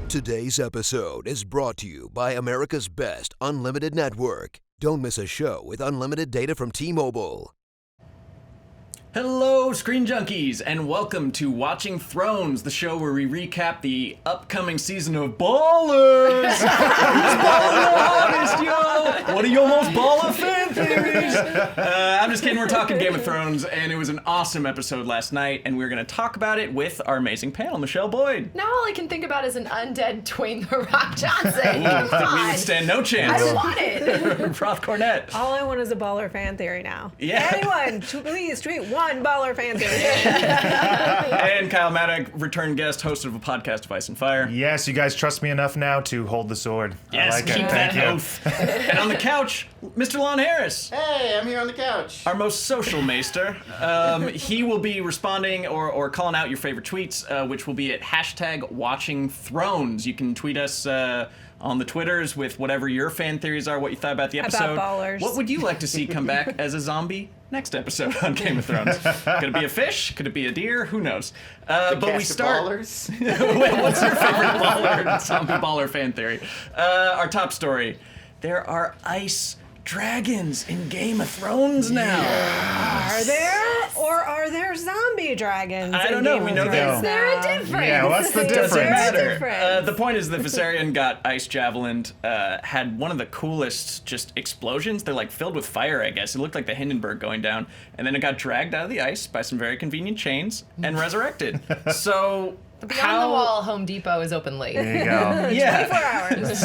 Today's episode is brought to you by America's Best Unlimited Network. Don't miss a show with unlimited data from T-Mobile. Hello, Screen Junkies, and welcome to Watching Thrones, the show where we recap the upcoming season of Ballers! Who's balling the hardest, yo? What are your most baller fan theories? I'm just kidding, we're talking Game of Thrones, and it was an awesome episode last night, and we're going to talk about it with our amazing panel, Michele Boyd. Now all I can think about is an undead Dwayne The Rock Johnson. We would stand no chance. I want it. Roth Cornet. All I want is a baller fan theory now. Yeah. Anyone, please tweet one baller fan theory. And Kyle Maddock, return guest, host of a podcast, Vice and Fire. Yes, you guys trust me enough now to hold the sword. Yes, I like keep it. that Thank you. oath. And on the couch, Mr. Lon Harris. Hey, I'm here on the couch. Our most social maester. He will be responding or calling out your favorite tweets, which will be at #WatchingThrones. You can tweet us on the Twitters with whatever your fan theories are, what you thought about the episode. About ballers. What would you like to see come back as a zombie next episode on Game of Thrones? Could it be a fish? Could it be a deer? Who knows? But we start. Ballers. What's your favorite baller, zombie baller fan theory? Our top story. There are ice dragons in Game of Thrones now. Are there? Or are there zombie dragons? I don't know. We know Is there a difference? Yeah, what's the difference? Doesn't matter. difference? The point is that Viserion got ice javelined, had one of the coolest just explosions. They're like filled with fire, I guess. It looked like the Hindenburg going down. And then it got dragged out of the ice by some very convenient chains and resurrected. So Beyond the Wall Home Depot is open late. There you go. Yeah. 24 hours.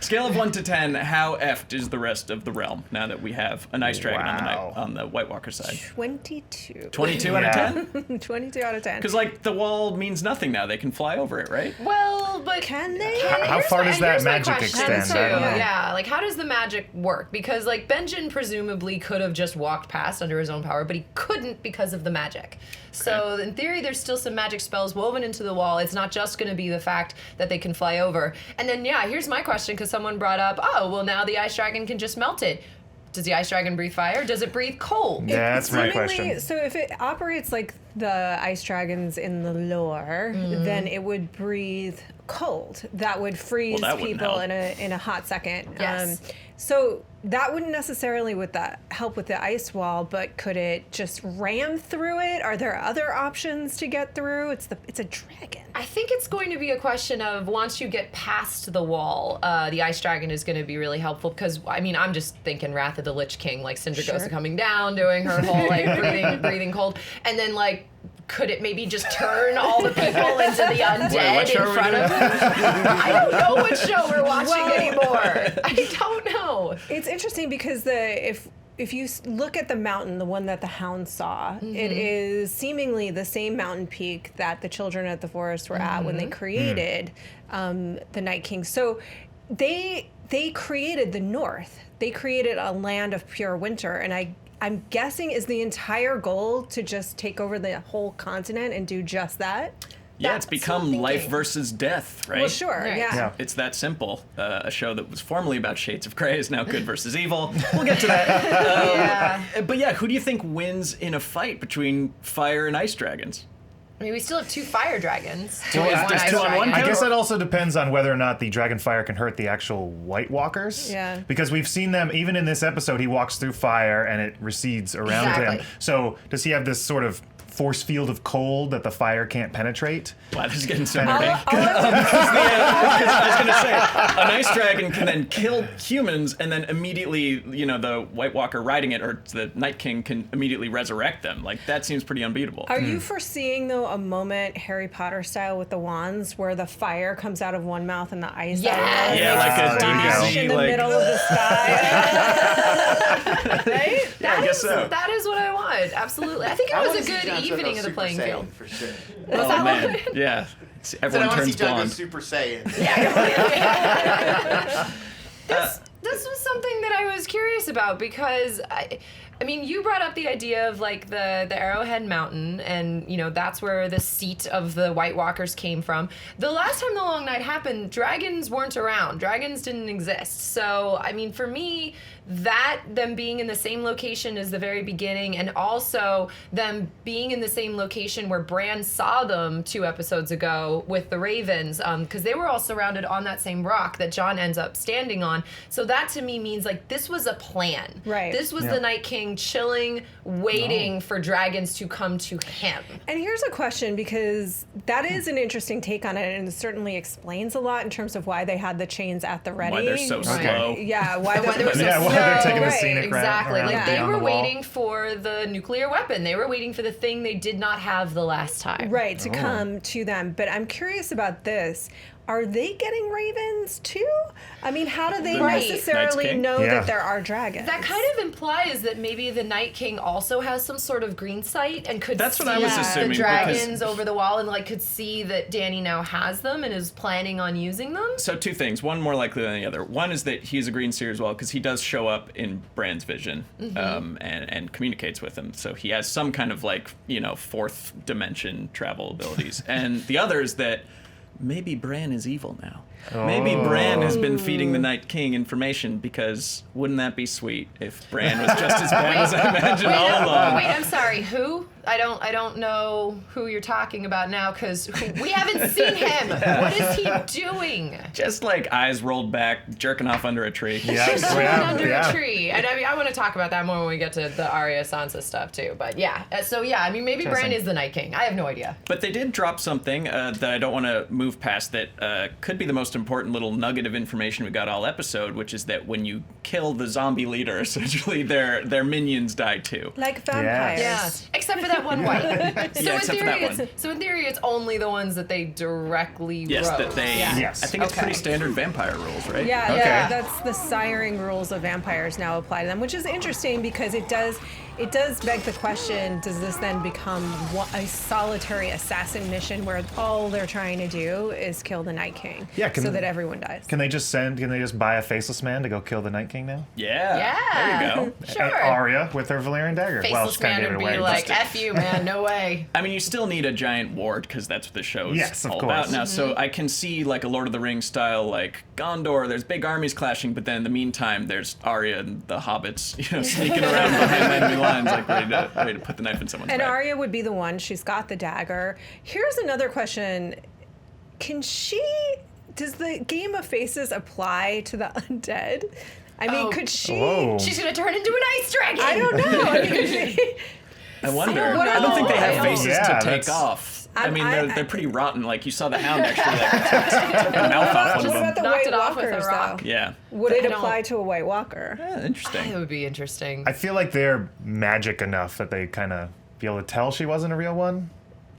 Scale of 1 to 10, how effed is the rest of the realm now that we have an ice dragon Wow. on the White Walker side? 22. 22 out of 10? 22 out of 10. Because, like, the wall means nothing now. They can fly over it, right? Well, but Can they? How far does that magic extend? Too. I don't know. Yeah, like how does the magic work? Because like Benjen presumably could have just walked past under his own power, but he couldn't because of the magic. So in theory, there's still some magic spells woven into the wall. It's not just going to be the fact that they can fly over. And then, yeah, here's my question, because someone brought up, oh, well, now the ice dragon can just melt it. Does the ice dragon breathe fire? Does it breathe cold? Yeah, that's my Seemingly, question. So if it operates like the ice dragons in the lore, then it would breathe cold. That would freeze Well, that wouldn't people help. in a hot second. Yes. So that wouldn't necessarily help with the ice wall, but could it just ram through it? Are there other options to get through? It's a dragon. I think it's going to be a question of once you get past the wall, the ice dragon is going to be really helpful because, I mean, I'm just thinking Wrath of the Lich King, like Syndragosa coming down, doing her whole, like, breathing cold, and then, like, could it maybe just turn all the people into the undead what show in are we front of doing? him? I don't know what show we're watching anymore. I don't know. It's interesting because if you look at the mountain, the one that the Hound saw, it is seemingly the same mountain peak that the children of the forest were at when they created the Night King. So they created the North. They created a land of pure winter, and I'm guessing is the entire goal to just take over the whole continent and do just that? Yeah, it's That's become what I'm life thinking. versus death, right? Well, sure, Right. yeah. It's that simple. A show that was formerly about Shades of Grey is now good versus evil. We'll get to that. But yeah, who do you think wins in a fight between fire and ice dragons? I mean, we still have two fire dragons. Well, One does ice 2 on 1 dragon. I guess that also depends on whether or not the dragon fire can hurt the actual White Walkers. Yeah. Because we've seen them, even in this episode, he walks through fire and it recedes around Exactly. him. So does he have this sort of force field of cold that the fire can't penetrate? Wow, this is getting so nerdy. All Because I was going to say, an ice dragon can then kill humans, and then immediately, the White Walker riding it, or the Night King, can immediately resurrect them. Like, that seems pretty unbeatable. Are you foreseeing, though, a moment Harry Potter style with the wands where the fire comes out of one mouth and the ice out of the other? Yeah, like a Flash DBZ, in the like- middle of the sky. Right? I guess so. That is what I want. Absolutely. I think it I was wanna a see good Jon go evening of the Super playing Saiyan, field. for sure. Was that man. one? Yeah. I Everyone want to see turns Jon go blonde. Super Saiyan. This was something that I was curious about because I mean, you brought up the idea of like the Arrowhead Mountain, and you know that's where the seat of the White Walkers came from. The last time the Long Night happened, dragons weren't around. Dragons didn't exist. So I mean, for me, that them being in the same location as the very beginning, and also them being in the same location where Bran saw them 2 episodes ago with the Ravens, because they were all surrounded on that same rock that Jon ends up standing on. So that to me means like this was a plan. Right. This was the Night King chilling, waiting for dragons to come to him. And here's a question, because that is an interesting take on it, and it certainly explains a lot in terms of why they had the chains at the ready. Why they're so slow. Yeah, why they were so Yeah, slow. why they're taking the Right. scenic route Exactly. around Like they beyond were the wall. waiting for the nuclear weapon. They were waiting for the thing they did not have the last time. Right, to come to them. But I'm curious about this. Are they getting ravens too? I mean, how do they The Knight's necessarily King? know Yeah. that there are dragons? That kind of implies that maybe the Night King also has some sort of green sight and could That's see what I was the assuming, dragons because- over the wall and like could see that Dany now has them and is planning on using them. So 2 things. One more likely than the other. One is that he's a green seer as well, because he does show up in Bran's vision and communicates with him. So he has some kind of like, you know, 4th dimension travel abilities. And the other is that maybe Bran is evil now. Maybe Bran has been feeding the Night King information, because wouldn't that be sweet if Bran was just as bad as I imagined all along? Wait, I'm sorry. Who? I don't know who you're talking about now because we haven't seen him. What is he doing? Just like eyes rolled back, jerking off under a tree. Yeah, Just sitting under yeah. a tree. And I mean, I want to talk about that more when we get to the Arya Sansa stuff too. But yeah, so yeah, I mean, maybe Bran is the Night King. I have no idea. But they did drop something that I don't want to move past that could be the most important little nugget of information we got all episode, which is that when you kill the zombie leader, essentially their minions die too. like vampires. Yeah, except for that one white. So Yeah, in except for theory, that one. so in theory, it's only the ones that they directly Yes, wrote. that they. Yeah. Yes. I think it's Okay. pretty standard vampire rules, right? Yeah, Okay. yeah, that's the siring rules of vampires now apply to them, which is interesting because it does beg the question, does this then become a solitary assassin mission where all they're trying to do is kill the Night King so that everyone dies? Can they just buy a faceless man to go kill the Night King now? Yeah. Yeah. There you go. Sure. And Arya with her Valyrian dagger. well, Faceless she kind man of gave would it be away. like, F you, man, no way. I mean, you still need a giant ward because that's what the show is Yes, of all course. about now. So I can see like a Lord of the Rings style, like Gondor. There's big armies clashing, but then in the meantime, there's Arya and the hobbits, you know, sneaking around behind enemy lines, like ready to put the knife in someone's And back. Arya would be the one. She's got the dagger. Here's another question. Does the Game of Faces apply to the undead? I mean, Oh. could she? Whoa. She's gonna turn into an ice dragon. I don't know. I mean, could she? I wonder. don't I don't think they know. have I faces don't- to Yeah, take that's- off. I mean, I- they're pretty rotten. Like you saw the Hound actually like took the mouth off one What of about them. the Knocked White it off with a Walkers, rock. though? Yeah. Would it I don't- apply to a White Walker? Yeah, interesting. It would be interesting. I feel like they're magic enough that they kind of be able to tell she wasn't a real one.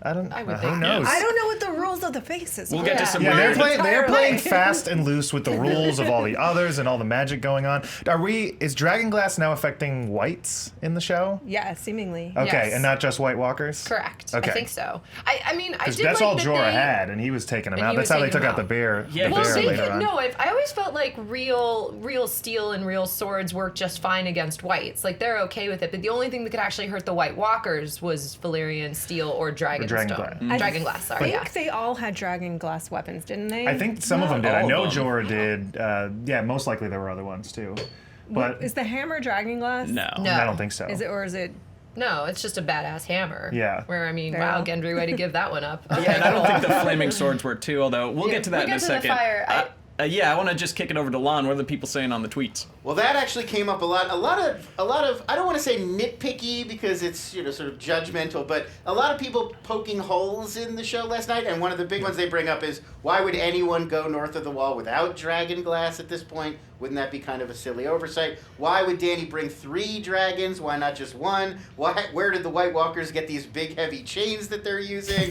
I would think, who knows? I don't know what the rules of the Faces We'll are. get to some Yeah, they're weird- they're playing Entirely. fast and loose with the rules of all the others and all the magic going on. Is Dragonglass now affecting whites in the show? Yeah, seemingly. Okay, Yes. and not just White Walkers? Correct. Okay. I think so. I mean, I Because did that's like all that Jorah they, had, and he was taking them And out. he That's was how they taking took out them the bear. Yeah, the well, bear Well, they later could on. no. I always felt like real steel and real swords worked just fine against whites. Like they're okay with it. But the only thing that could actually hurt the White Walkers was Valyrian steel or Dragonstone. Dragonglass. Dragonglass. I Sorry. think Yeah. they all had dragon glass weapons, didn't they? I think some of them did. all I of know them. Jorah did. Yeah, most likely there were other ones too. But Is the hammer dragon glass? No. No. I don't think so. Is it, or is it? No, it's just a badass hammer. Yeah. Where I mean, Fair wow, enough. Gendry, way to give that one up. Okay, Yeah, and I don't cool. think the flaming swords were too, although we'll get to that we'll in get a to the second. fire. Yeah, I want to just kick it over to Lon. What are the people saying on the tweets? Well, that actually came up a lot. A lot of. I don't want to say nitpicky because it's sort of judgmental, but a lot of people poking holes in the show last night. And one of the big ones they bring up is why would anyone go north of the Wall without dragon glass at this point? Wouldn't that be kind of a silly oversight? Why would Dany bring 3 dragons? Why not just 1? Where did the White Walkers get these big heavy chains that they're using?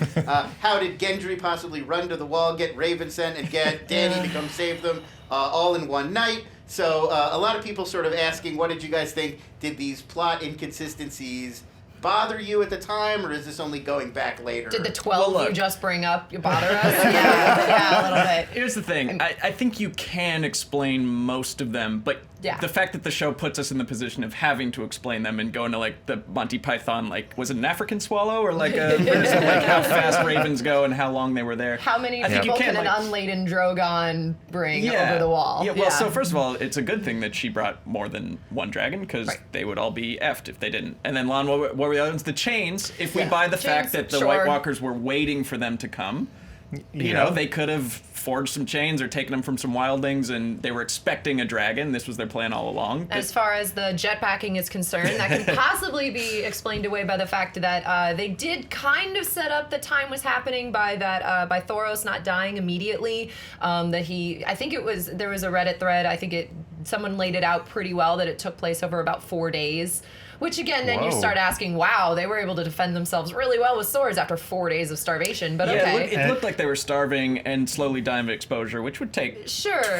How did Gendry possibly run to the Wall, get Raven sent, and get Dany to come save them all in one night? So a lot of people sort of asking, what did you guys think? Did these plot inconsistencies bother you at the time, or is this only going back later? Did the 12 Well, look. you just bring up bother us? yeah, a little bit. Here's the thing. I think you can explain most of them, but Yeah. The fact that the show puts us in the position of having to explain them and going to like the Monty Python, like was it an African swallow or like a person, like how fast ravens go and how long they were there. How many I think people you can't, can like, an unladen Drogon bring over the wall? Yeah, well, so first of all, it's a good thing that she brought more than one dragon because they would all be effed if they didn't. And then, Lon, what were the other ones? The chains. If we buy the fact that the White Walkers were waiting for them to come, you know, they could have forged some chains or taken them from some wildlings, and they were expecting a dragon. This was their plan all along. As far as the jetpacking is concerned, that can possibly be explained away by the fact that they did kind of set up the time was happening by that by Thoros not dying immediately. I think there was a Reddit thread. Someone laid it out pretty well that it took place over about 4 days. Which again, then you start asking, wow, they were able to defend themselves really well with swords after 4 days of starvation. But okay, it looked like they were starving and slowly dying of exposure, which would take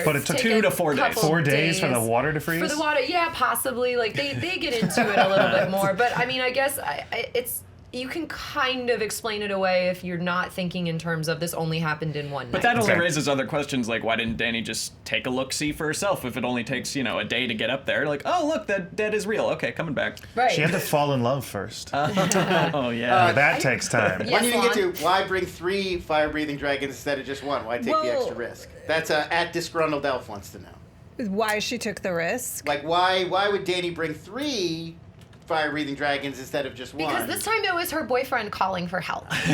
but it took 2 to 4 days. 4 days for the water to freeze. For the water, yeah, possibly. Like they get into it a little bit more, but I mean, I guess it's. You can kind of explain it away if you're not thinking in terms of this only happened in one night. But that only raises other questions, like why didn't Dany just take a look-see for herself if it only takes, a day to get up there? Like, oh, look, that dead is real. Okay, coming back. Right. She had to fall in love first. Oh, yeah. That takes time. Yes, Why didn't even get to why bring 3 fire-breathing dragons instead of just 1? Why take the extra risk? That's at Disgruntled Elf wants to know. Why she took the risk? Like, why would Dany bring 3 fire-breathing dragons instead of just 1? Because this time it was her boyfriend calling for help. So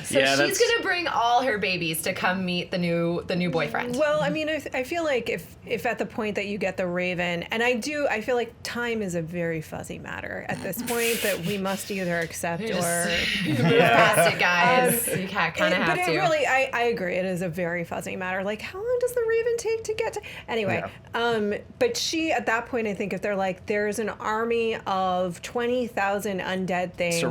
she's gonna bring all her babies to come meet the new boyfriend. Well, I mean, I feel like if at the point that you get the Raven, and I feel like time is a very fuzzy matter at this point that we must either accept or move past it, guys. You kind of have to. But really, I agree. It is a very fuzzy matter. Like, how long does the Raven take to get to? Anyway, but she at that point, I think if they're like, there's an army of 20,000 undead things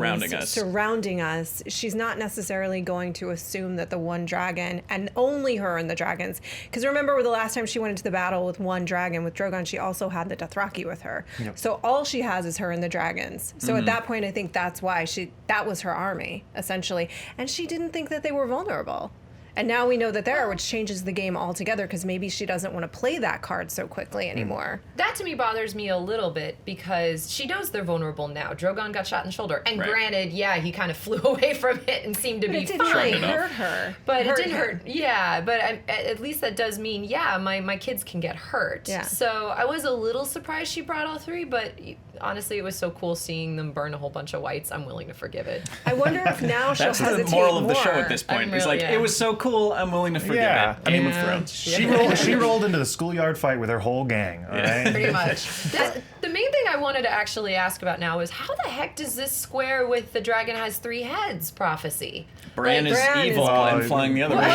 surrounding us, she's not necessarily going to assume that the one dragon and only her and the dragons. Because remember, the last time she went into the battle with one dragon with Drogon, she also had the Dothraki with her. Yep. So all she has is her and the dragons. So at that point, I think that's why that was her army essentially, and she didn't think that they were vulnerable. And now we know that they are, which changes the game altogether because maybe she doesn't want to play that card so quickly anymore. That to me bothers me a little bit because she knows they're vulnerable now. Drogon got shot in the shoulder. And granted, he kind of flew away from it and seemed to be fine. It didn't hurt her. But it didn't hurt. Yeah, but at least that does mean, my kids can get hurt. Yeah. So I was a little surprised she brought all 3, but honestly, it was so cool seeing them burn a whole bunch of whites. I'm willing to forgive it. I wonder if now she'll hesitate more. That's the moral of the show at this point. It's like, it was so cool, I'm willing to forgive it. Game of Thrones. She rolled into the schoolyard fight with her whole gang, all right? Pretty much. The main thing I wanted to actually ask about now is how the heck does this square with the dragon has 3 heads prophecy? Bran is evil and flying the other way. Does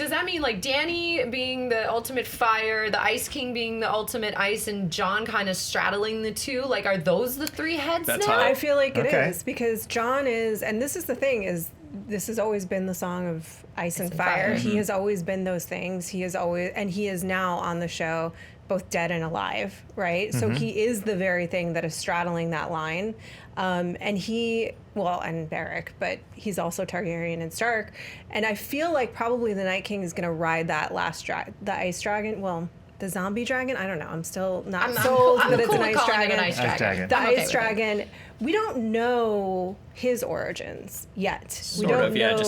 that mean like Dany being the ultimate fire, the Ice King being the ultimate ice, and Jon kind of straddling the two? Like, are those the 3 heads now? Hot. I feel like it is because Jon is, and this is the thing is. This has always been the song of ice and fire. Mm-hmm. He has always been those things. He is now on the show, both dead and alive, right? Mm-hmm. So he is the very thing that is straddling that line. And Beric, but he's also Targaryen and Stark. And I feel like probably the Night King is going to ride that the ice dragon. Well, the zombie dragon? I don't know. I'm still not sold that it's an ice dragon. The ice dragon. We don't know his origins yet. Just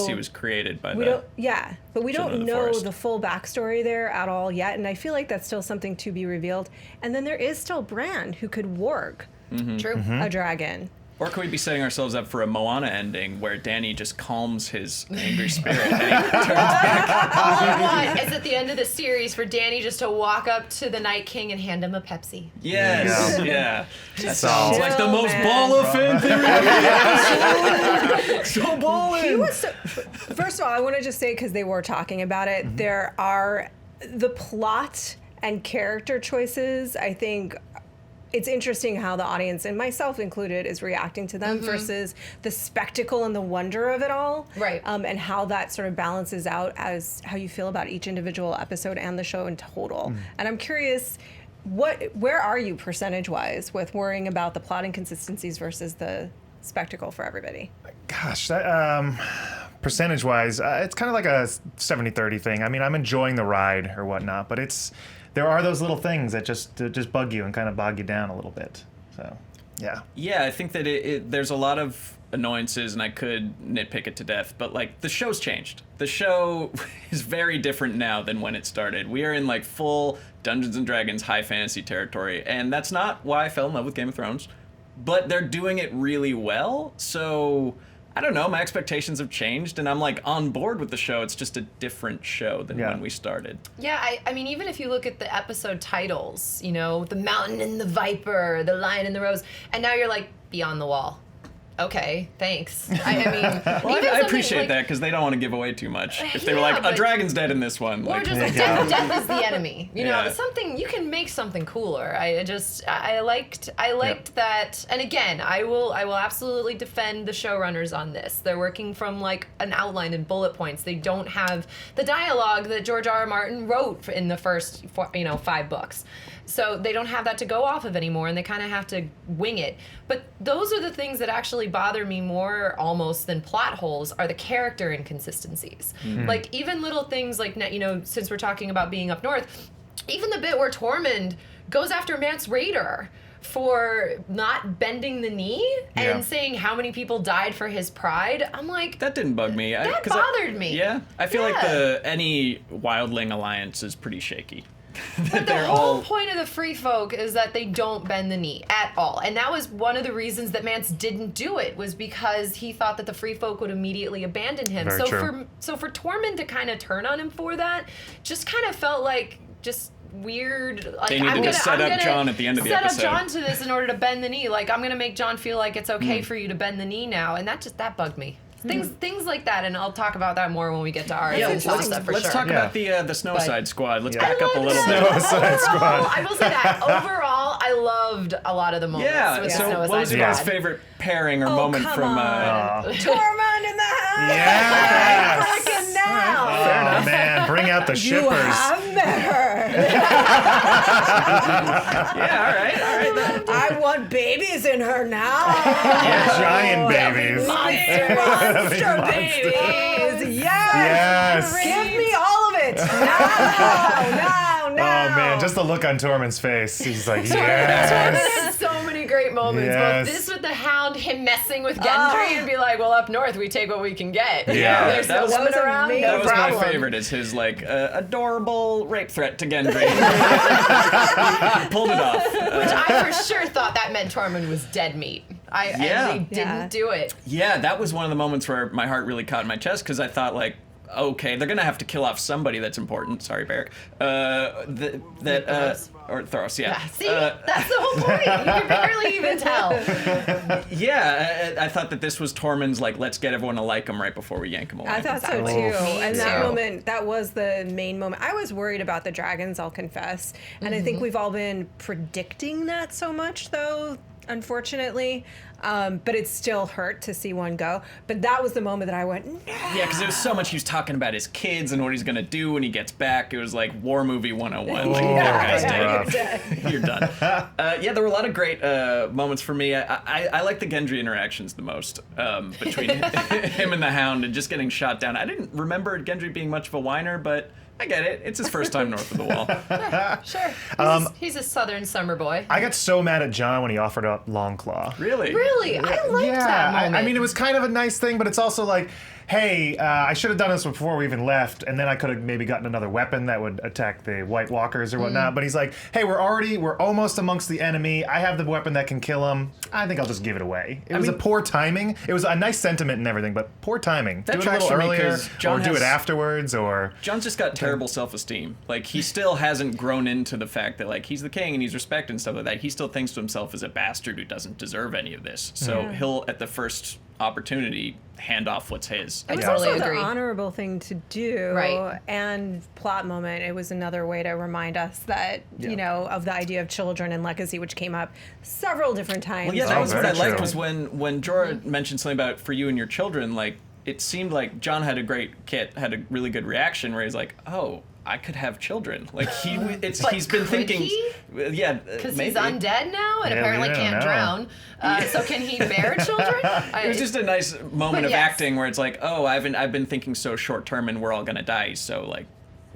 he was created by but we don't know the full backstory there at all yet, and I feel like that's still something to be revealed. And then there is still Bran, who could warg a dragon. Or could we be setting ourselves up for a Moana ending where Dany just calms his angry spirit and he turns back? All I want is at the end of the series for Dany just to walk up to the Night King and hand him a Pepsi. Yes, yeah. That sounds like the most baller fan theory. So balling. First of all, I want to just say, because they were talking about it, there are the plot and character choices, I think. It's interesting how the audience, and myself included, is reacting to them versus the spectacle and the wonder of it all. Right. And how that sort of balances out as how you feel about each individual episode and the show in total. And I'm curious, where are you percentage-wise with worrying about the plot inconsistencies versus the spectacle for everybody? Gosh, percentage-wise, it's kind of like a 70-30 thing. I mean, I'm enjoying the ride or whatnot, but there are those little things that just bug you and kind of bog you down a little bit. So, yeah. Yeah, I think that there's a lot of annoyances, and I could nitpick it to death, but like the show's changed. The show is very different now than when it started. We are in like full Dungeons and Dragons high fantasy territory, and that's not why I fell in love with Game of Thrones, but they're doing it really well. So I don't know, my expectations have changed, and I'm like on board with the show. It's just a different show than when we started. Yeah, I mean, even if you look at the episode titles, you know, The Mountain and the Viper, The Lion and the Rose, and now you're like, Beyond the Wall. Okay, thanks. I mean, well, I appreciate that because they don't want to give away too much. If they were like, a dragon's dead in this one. Or like, just like, death is the enemy. You know, something, you can make something cooler. I liked that. And again, I will absolutely defend the showrunners on this. They're working from like an outline and bullet points. They don't have the dialogue that George R.R. Martin wrote in the first 5 books. So they don't have that to go off of anymore, and they kind of have to wing it. But those are the things that actually bother me more almost than plot holes, are the character inconsistencies. Like even little things like, you know, since we're talking about being up north, even the bit where Tormund goes after Mance Rayder for not bending the knee and saying how many people died for his pride. I'm like, that didn't bug me. That bothered me. Yeah, I feel like any Wildling alliance is pretty shaky. But the whole point of the Free Folk is that they don't bend the knee at all. And that was one of the reasons that Mance didn't do it, was because he thought that the Free Folk would immediately abandon him. Very true. For Tormund to kind of turn on him for that, just kind of felt like just weird. Like, they needed to set up Jon at the end of the episode. Set up Jon to this in order to bend the knee. Like, I'm going to make Jon feel like it's okay for you to bend the knee now. And that bugged me. Things like that, and I'll talk about that more when we get to Arya and Sansa for sure. Let's talk about the Snowicide squad. Let's back up a little bit. Snowicide squad. I will say that overall, I loved a lot of the moments with the Snowicide what was your guys' favorite pairing or moment from Tormund in the house. Yes. Freaking now. Fair enough, man. Bring out the shippers. You have met her. Yeah, all right. I want babies in her now. Giant babies. Monster babies. Yes. Give me all of it. Now. Oh man, just the look on Tormund's face. He's like, Tormund yes. had so many great moments. Yes. Both this with the Hound, him messing with Gendry, and be like, well, up north we take what we can get. Yeah. There's no woman around, no That was problem. my favorite, is his like adorable rape threat to Gendry. He pulled it off. Which I for sure thought that meant Tormund was dead meat. And they didn't do it. Yeah, that was one of the moments where my heart really caught in my chest, because I thought, like, okay, they're gonna have to kill off somebody that's important. Sorry, Beric. Or Thoros, yeah. See, that's the whole point. You can barely even tell. Yeah, I thought that this was Tormund's, like, let's get everyone to like him right before we yank him away. I thought so too. Me And too. that moment, that was the main moment. I was worried about the dragons, I'll confess. And I think we've all been predicting that so much, though, unfortunately. But it still hurt to see one go. But that was the moment that I went, no. Yeah, because there was so much he was talking about his kids and what he's gonna do when he gets back. It was like War Movie 101. Like, that guy's dead. You're done. Yeah, there were a lot of great moments for me. I like the Gendry interactions the most, between him and the Hound and just getting shot down. I didn't remember Gendry being much of a whiner, but I get it. It's his first time north of the wall. Sure. He's a southern summer boy. I got so mad at Jon when he offered up Longclaw. Really? Really? I liked that moment. I mean, it was kind of a nice thing, but it's also like, hey, I should have done this before we even left, and then I could have maybe gotten another weapon that would attack the White Walkers or whatnot. But he's like, hey, we're almost amongst the enemy. I have the weapon that can kill him. I think I'll just give it away. It was a poor timing. It was a nice sentiment and everything, but poor timing. That do it a tracks little for me, earlier, 'cause Jon or do has- it afterwards, or... John's just got terrible self-esteem. Like, he still hasn't grown into the fact that, like, he's the king and he's respected and stuff like that. He still thinks to himself as a bastard who doesn't deserve any of this. So he'll, at the first opportunity, hand off what's his. I It was totally also agree. the honorable thing to do, Right. and plot moment. It was another way to remind us that you know, of the idea of children and legacy, which came up several different times. Well, yeah, that was what I very liked, true. was when Jorah mentioned something about for you and your children, like, it seemed like Jon had a really good reaction where he's like, oh, I could have children. Like But he's been could thinking, he? yeah, Because maybe. he's undead now and Yeah, apparently we don't can't know. drown. So can he bear children? It was just a nice moment of yes. acting where it's like, oh, I've been thinking so short term and we're all gonna die, so like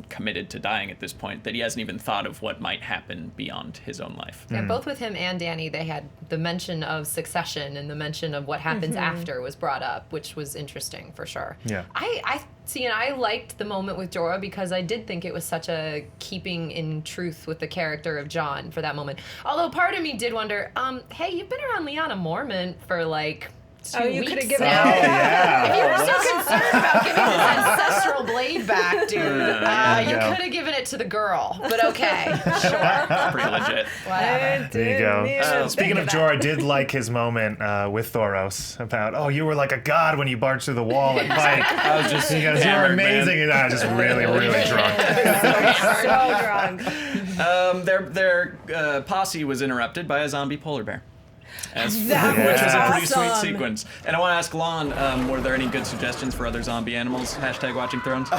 committed to dying at this point that he hasn't even thought of what might happen beyond his own life. Yeah, both with him and Dany, they had the mention of succession and the mention of what happens after was brought up, which was interesting for sure. Yeah. I see, and I liked the moment with Jorah because I did think it was such a keeping in truth with the character of Jon for that moment. Although part of me did wonder, hey, you've been around Lyanna Mormont for like 2 you weeks could have given now. Oh, yeah. If you were so concerned about giving this ancestral blade back, dude, you Yeah. could have given it to the girl. But okay, sure, Pretty legit. whatever. There you go. Speaking of Jorah, Jorah, I did like his moment with Thoros about, oh, you were like a god when you barged through the wall at Pike. I was just He goes, you're hammered, man. amazing. And I was just really, really drunk. So drunk. Their posse was interrupted by a zombie polar bear. That was Which was a pretty sweet awesome. sequence. And I want to ask Lon, were there any good suggestions for other zombie animals? Hashtag Watching Thrones.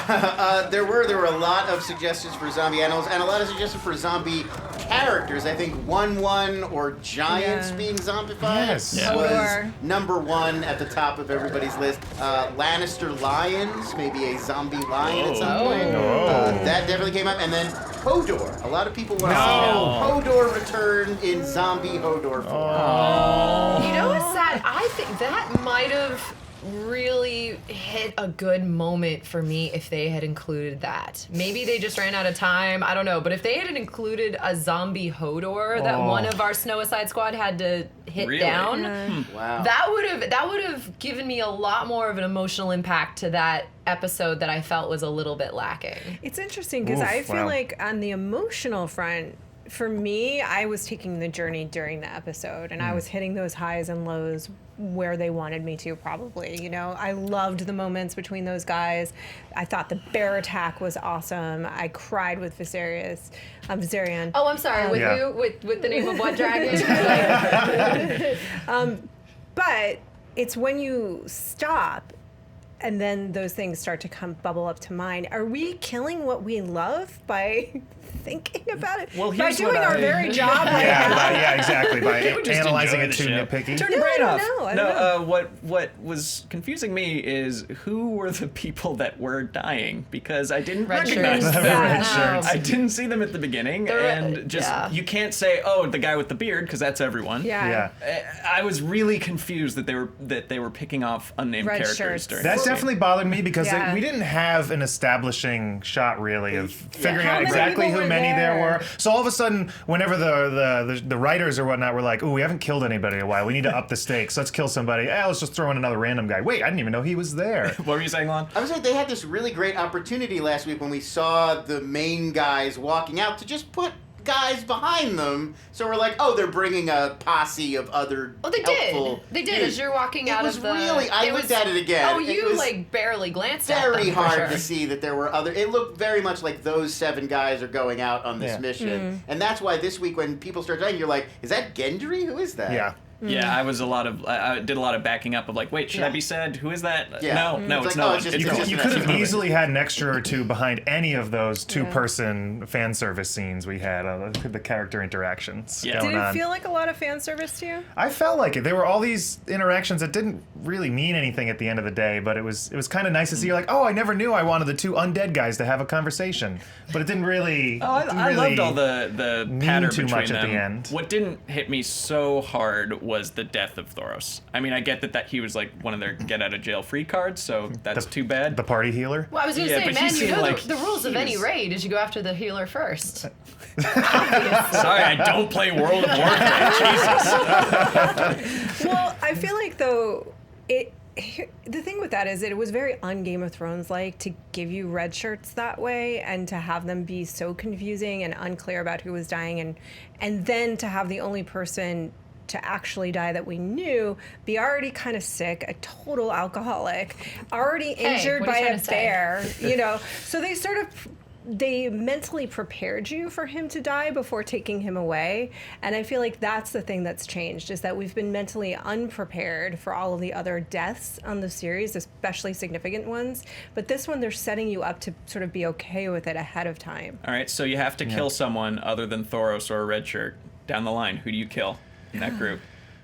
There were a lot of suggestions for zombie animals and a lot of suggestions for zombie characters. I think 1-1 or giants Yeah. being zombified Yes. Yeah. was Hodor. number 1 at the top of everybody's list. Lannister lions, maybe a zombie lion at some point. That definitely came up. And then Hodor. A lot of people want to see Hodor return in zombie Hodor form. You know what's sad? I think that might have really hit a good moment for me if they had included that. Maybe they just ran out of time. I don't know. But if they had included a zombie Hodor that one of our Snowicide squad had to hit Really? down, Wow. that would have given me a lot more of an emotional impact to that episode that I felt was a little bit lacking. It's interesting because Oof, I feel wow. like on the emotional front, for me, I was taking the journey during the episode and I was hitting those highs and lows where they wanted me to, probably. You know, I loved the moments between those guys. I thought the bear attack was awesome. I cried with Viserion. Oh, I'm sorry. With Yeah. who? With the name of what dragon? But it's when you stop and then those things start to bubble up to mind. Are we killing what we love by thinking about it? Well, by here's doing what our I- very job. Yeah, exactly. By Can't we just analyzing enjoy it the too show? nitpicky. Turn your No, brain I off. don't know. What was confusing me is who were the people that were dying, because I didn't Red recognize shirts. them. Red Yeah. shirts. I didn't see them at the beginning, and just you can't say, oh, the guy with the beard, because that's everyone. Yeah. I was really confused that they were picking off unnamed Red characters shirts. during That the scene. definitely bothered me because Yeah. we didn't have an establishing shot really of figuring How out many exactly people who were many there there? were. So all of a sudden, whenever the writers or whatnot were like, "Oh, we haven't killed anybody in a while. We need to up the stakes. Let's kill somebody. Let's just throw in another random guy. Wait, I didn't even know he was there." What were you saying, Lon? I was like, they had this really great opportunity last week when we saw the main guys walking out to just put guys behind them. So we're like, oh, they're bringing a posse of other Oh, they helpful did. They did. dudes. As you're walking out was of the. really. I it looked was- at it again. Oh, It you was like barely glanced at them. very for hard sure. to see that there were other. It looked very much like those 7 guys are going out on this Yeah. mission, and that's why this week when people start dying, you're like, is that Gendry? Who is that? Yeah. Yeah, I did a lot of backing up of like, wait, should I be sad? Who is that? Yeah. No, It's it's like, no oh, one. it's just- It's You it's no could, you one. could have That's easily had an extra or two behind any of those two-person fan service scenes we had, the character interactions Yeah. going Did it on. feel like a lot of fan service to you? I felt like it. There were all these interactions that didn't really mean anything at the end of the day, but it was kind of nice to see. You're like, oh, I never knew I wanted the 2 undead guys to have a conversation, but it didn't really. Oh, I loved all the mean patter too between much at them. the end. What didn't hit me so hard was the death of Thoros. I mean, I get that he was like one of their get out of jail free cards, so that's too bad. The party healer. Well, I was going to Yeah, say, but he man, you seemed know like the rules of he any was- raid is you go after the healer first. Sorry, I don't play World of Warcraft. Jesus. Well, I feel like though the thing with that is that it was very un-Game of Thrones like to give you red shirts that way and to have them be so confusing and unclear about who was dying and then to have the only person to actually die that we knew be already kind of sick, a total alcoholic, already Hey, injured what are by you trying a to say? bear, you know. So they sort of they mentally prepared you for him to die before taking him away. And I feel like that's the thing that's changed, is that we've been mentally unprepared for all of the other deaths on the series, especially significant ones. But this one, they're setting you up to sort of be okay with it ahead of time. All right, so you have to kill someone other than Thoros or a red shirt down the line. Who do you kill in that group?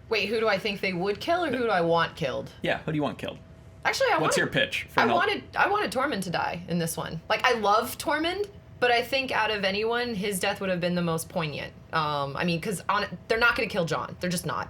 Wait, who do I think they would kill, or who do I want killed? Yeah, who do you want killed? Actually, What's your pitch? I wanted Tormund to die in this one. Like, I love Tormund, but I think out of anyone, his death would have been the most poignant. I mean, because they're not going to kill Jon. They're just not.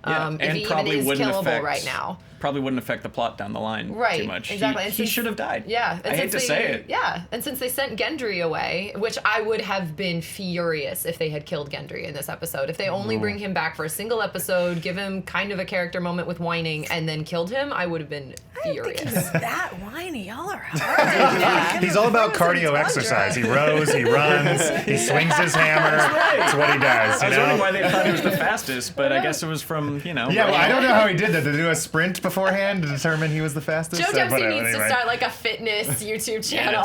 Yeah, if and he probably even is wouldn't killable affect, right now. Probably wouldn't affect the plot down the line Right, too much. exactly. And He since- should have died. Yeah. And I hate since to say it. Yeah, and since they sent Gendry away, which I would have been furious if they had killed Gendry in this episode. If they only bring him back for a single episode, give him kind of a character moment with whining, and then killed him, I would have been furious. He's that whiny. Y'all are hard. He's all about cardio exercise. He rows, he runs, he swings his hammer. That's what he does. I was wondering why they thought he was the fastest, but I guess it was from, Yeah, well, I don't know how he did that. Did he do a sprint beforehand to determine he was the fastest? Joe Dempsey Whatever, needs to anyway. start like a fitness YouTube channel.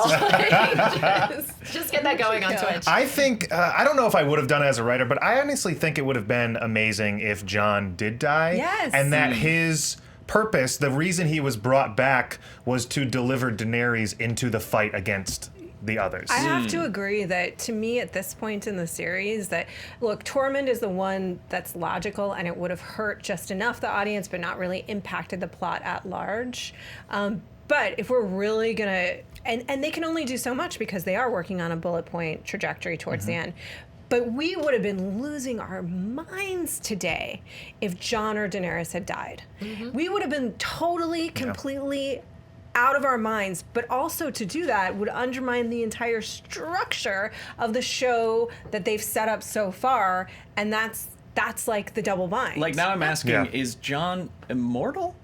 just get that going on Twitch. I think, I don't know if I would have done it as a writer, but I honestly think it would have been amazing if Jon did die. Yes. And that his purpose, the reason he was brought back, was to deliver Daenerys into the fight against the others. I have to agree that, to me, at this point in the series, that, look, Tormund is the one that's logical, and it would have hurt just enough the audience, but not really impacted the plot at large. But if we're really gonna, and they can only do so much because they are working on a bullet point trajectory towards the end. But we would have been losing our minds today if Jon or Daenerys had died. We would have been totally, completely out of our minds, but also to do that would undermine the entire structure of the show that they've set up so far, and that's like the double bind. Like, now I'm asking, Yeah. is Jon immortal?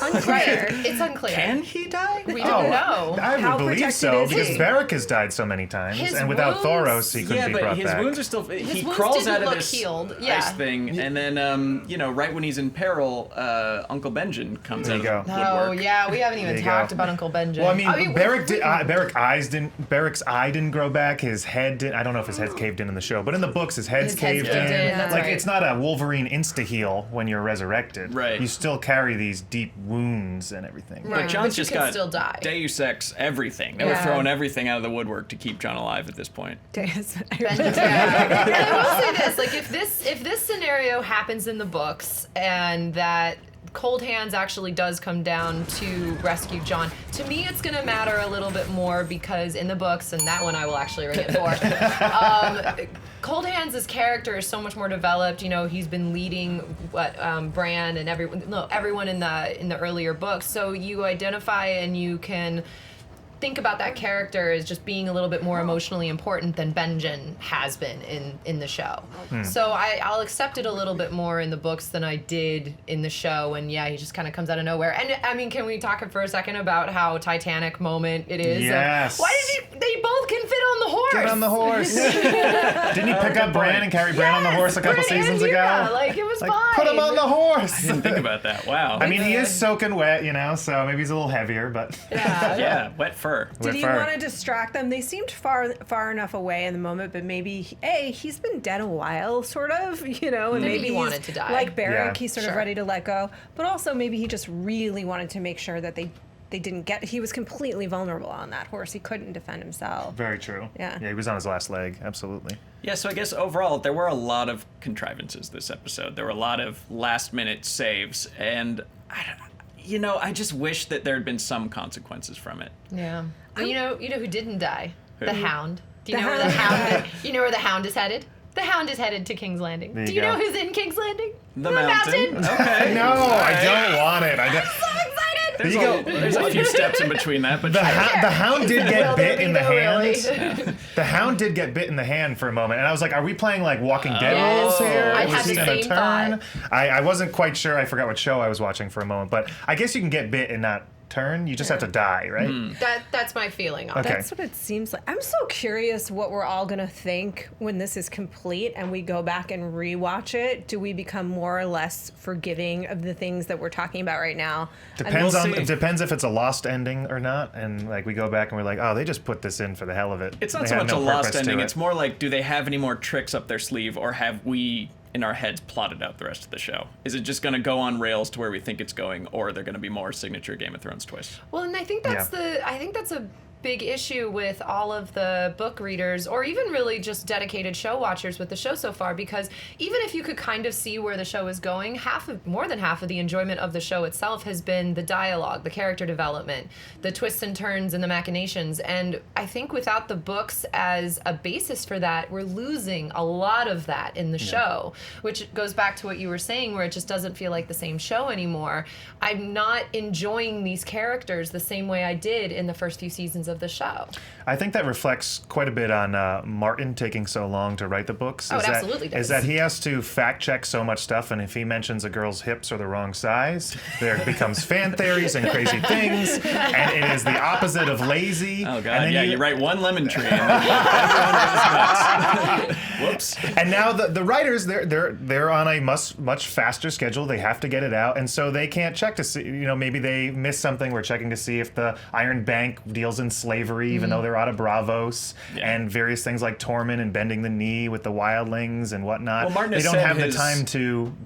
Unclear. It's unclear. Can he die? We don't know. I How would believe protected so, is because he? Beric has died so many times, His and without wounds- Thoros, he couldn't Yeah, be but brought his back. wounds are still. He wounds crawls didn't out of look this healed. Yeah. ice thing, and then, right when he's in peril, Uncle Benjen comes There out you of the go. Oh woodwork. yeah, we haven't even There you talked go. about Uncle Benjen. Well, I mean, Beric's Beric's eye didn't grow back. His head did. I don't know if his head's caved in the show, but in the books, his head's His head's caved caved in. in, that's Like, right. it's not a Wolverine insta-heal when you're resurrected. Right. You still carry these deep wounds and everything. Right. But Jon's But you just can got still die. Deus Ex everything. They were Yeah. throwing everything out of the woodwork to keep Jon alive at this point. Benjen. And I will say this: like, if this scenario happens in the books, and that Cold Hands actually does come down to rescue Jon, to me it's going to matter a little bit more, because in the books, and that one I will actually ring it for, Cold Hands' character is so much more developed. You know, he's been leading Bran and everyone in the earlier books, so you identify and you can think about that character as just being a little bit more emotionally important than Benjen has been in the show. So I'll accept it a little bit more in the books than I did in the show. And yeah, he just kind of comes out of nowhere. And I mean, can we talk for a second about how Titanic moment it is? Yes. Why did they both can fit on the horse? Get on the horse. Didn't he pick up Bran and carry Bran on the horse a couple Bran and seasons Vera, ago? like, it was Like, fine. put him on the horse. I didn't think about that. Wow. I mean, he is soaking wet, you know, so maybe he's a little heavier, but Yeah. yeah, wet fur. Did he fur. want to distract them? They seemed far enough away in the moment, but maybe he's been dead a while, sort of, you know, and Maybe maybe he he's wanted to die. like Beric, Yeah. he's sort of Sure. ready to let go, but also maybe he just really wanted to make sure that they didn't get. He was completely vulnerable on that horse. He couldn't defend himself. very true. Yeah. Yeah, he was on his last leg, absolutely. Yeah, so I guess overall, there were a lot of contrivances this episode. There were a lot of last-minute saves, and I just wish that there had been some consequences from it. Yeah. Well, you know who didn't die? The Hound. Do you The know where the Hound. Hound? You know where the Hound is headed? The Hound is headed to King's Landing. There Do you you know go. who's in King's Landing? The mountain. Okay. No, I don't want it. So excited! There's, There you a, go. there's a few steps in between that, but The Hound did get Will there bit be in the though, hand. really? The Hound did get bit in the hand for a moment, and I was like, "Are we playing like Walking Dead Yes. rules here? I Was had he the gonna same turn?" thought. I wasn't quite sure. I forgot what show I was watching for a moment, but I guess you can get bit and not turn. You just have to die, right? That's my feeling on Okay. it. That's what it seems like. I'm so curious what we're all going to think when this is complete and we go back and rewatch it. Do we become more or less forgiving of the things that we're talking about right now? Depends we'll on see. it depends if it's a lost ending or not, and like we go back and we're like, oh, they just put this in for the hell of it. It's not They so had much no a lost purpose to ending. it. It's more like, do they have any more tricks up their sleeve, or have we, in our heads, plotted out the rest of the show? Is it just going to go on rails to where we think it's going, or are there going to be more signature Game of Thrones twists? Well, and I think that's a big issue with all of the book readers, or even really just dedicated show watchers with the show so far, because even if you could kind of see where the show is going, more than half of the enjoyment of the show itself has been the dialogue, the character development, the twists and turns and the machinations. And I think without the books as a basis for that, we're losing a lot of that in the show, which goes back to what you were saying, where it just doesn't feel like the same show anymore. I'm not enjoying these characters the same way I did in the first few seasons of the show. I think that reflects quite a bit on Martin taking so long to write the books. Oh, it absolutely does. Is that he has to fact check so much stuff, and if he mentions a girl's hips are the wrong size, there becomes fan theories and crazy things, and it is the opposite of lazy. Oh, And God, then yeah, you write one lemon tree, and everyone goes nuts. Whoops. And now the writers, they're on a much faster schedule. They have to get it out, and so they can't check to see. Maybe they missed something. We're checking to see if the Iron Bank deals in slavery, even though they're out of Bravos, and various things like Tormund and bending the knee with the wildlings and whatnot. Well, Martin they has don't said have his- the time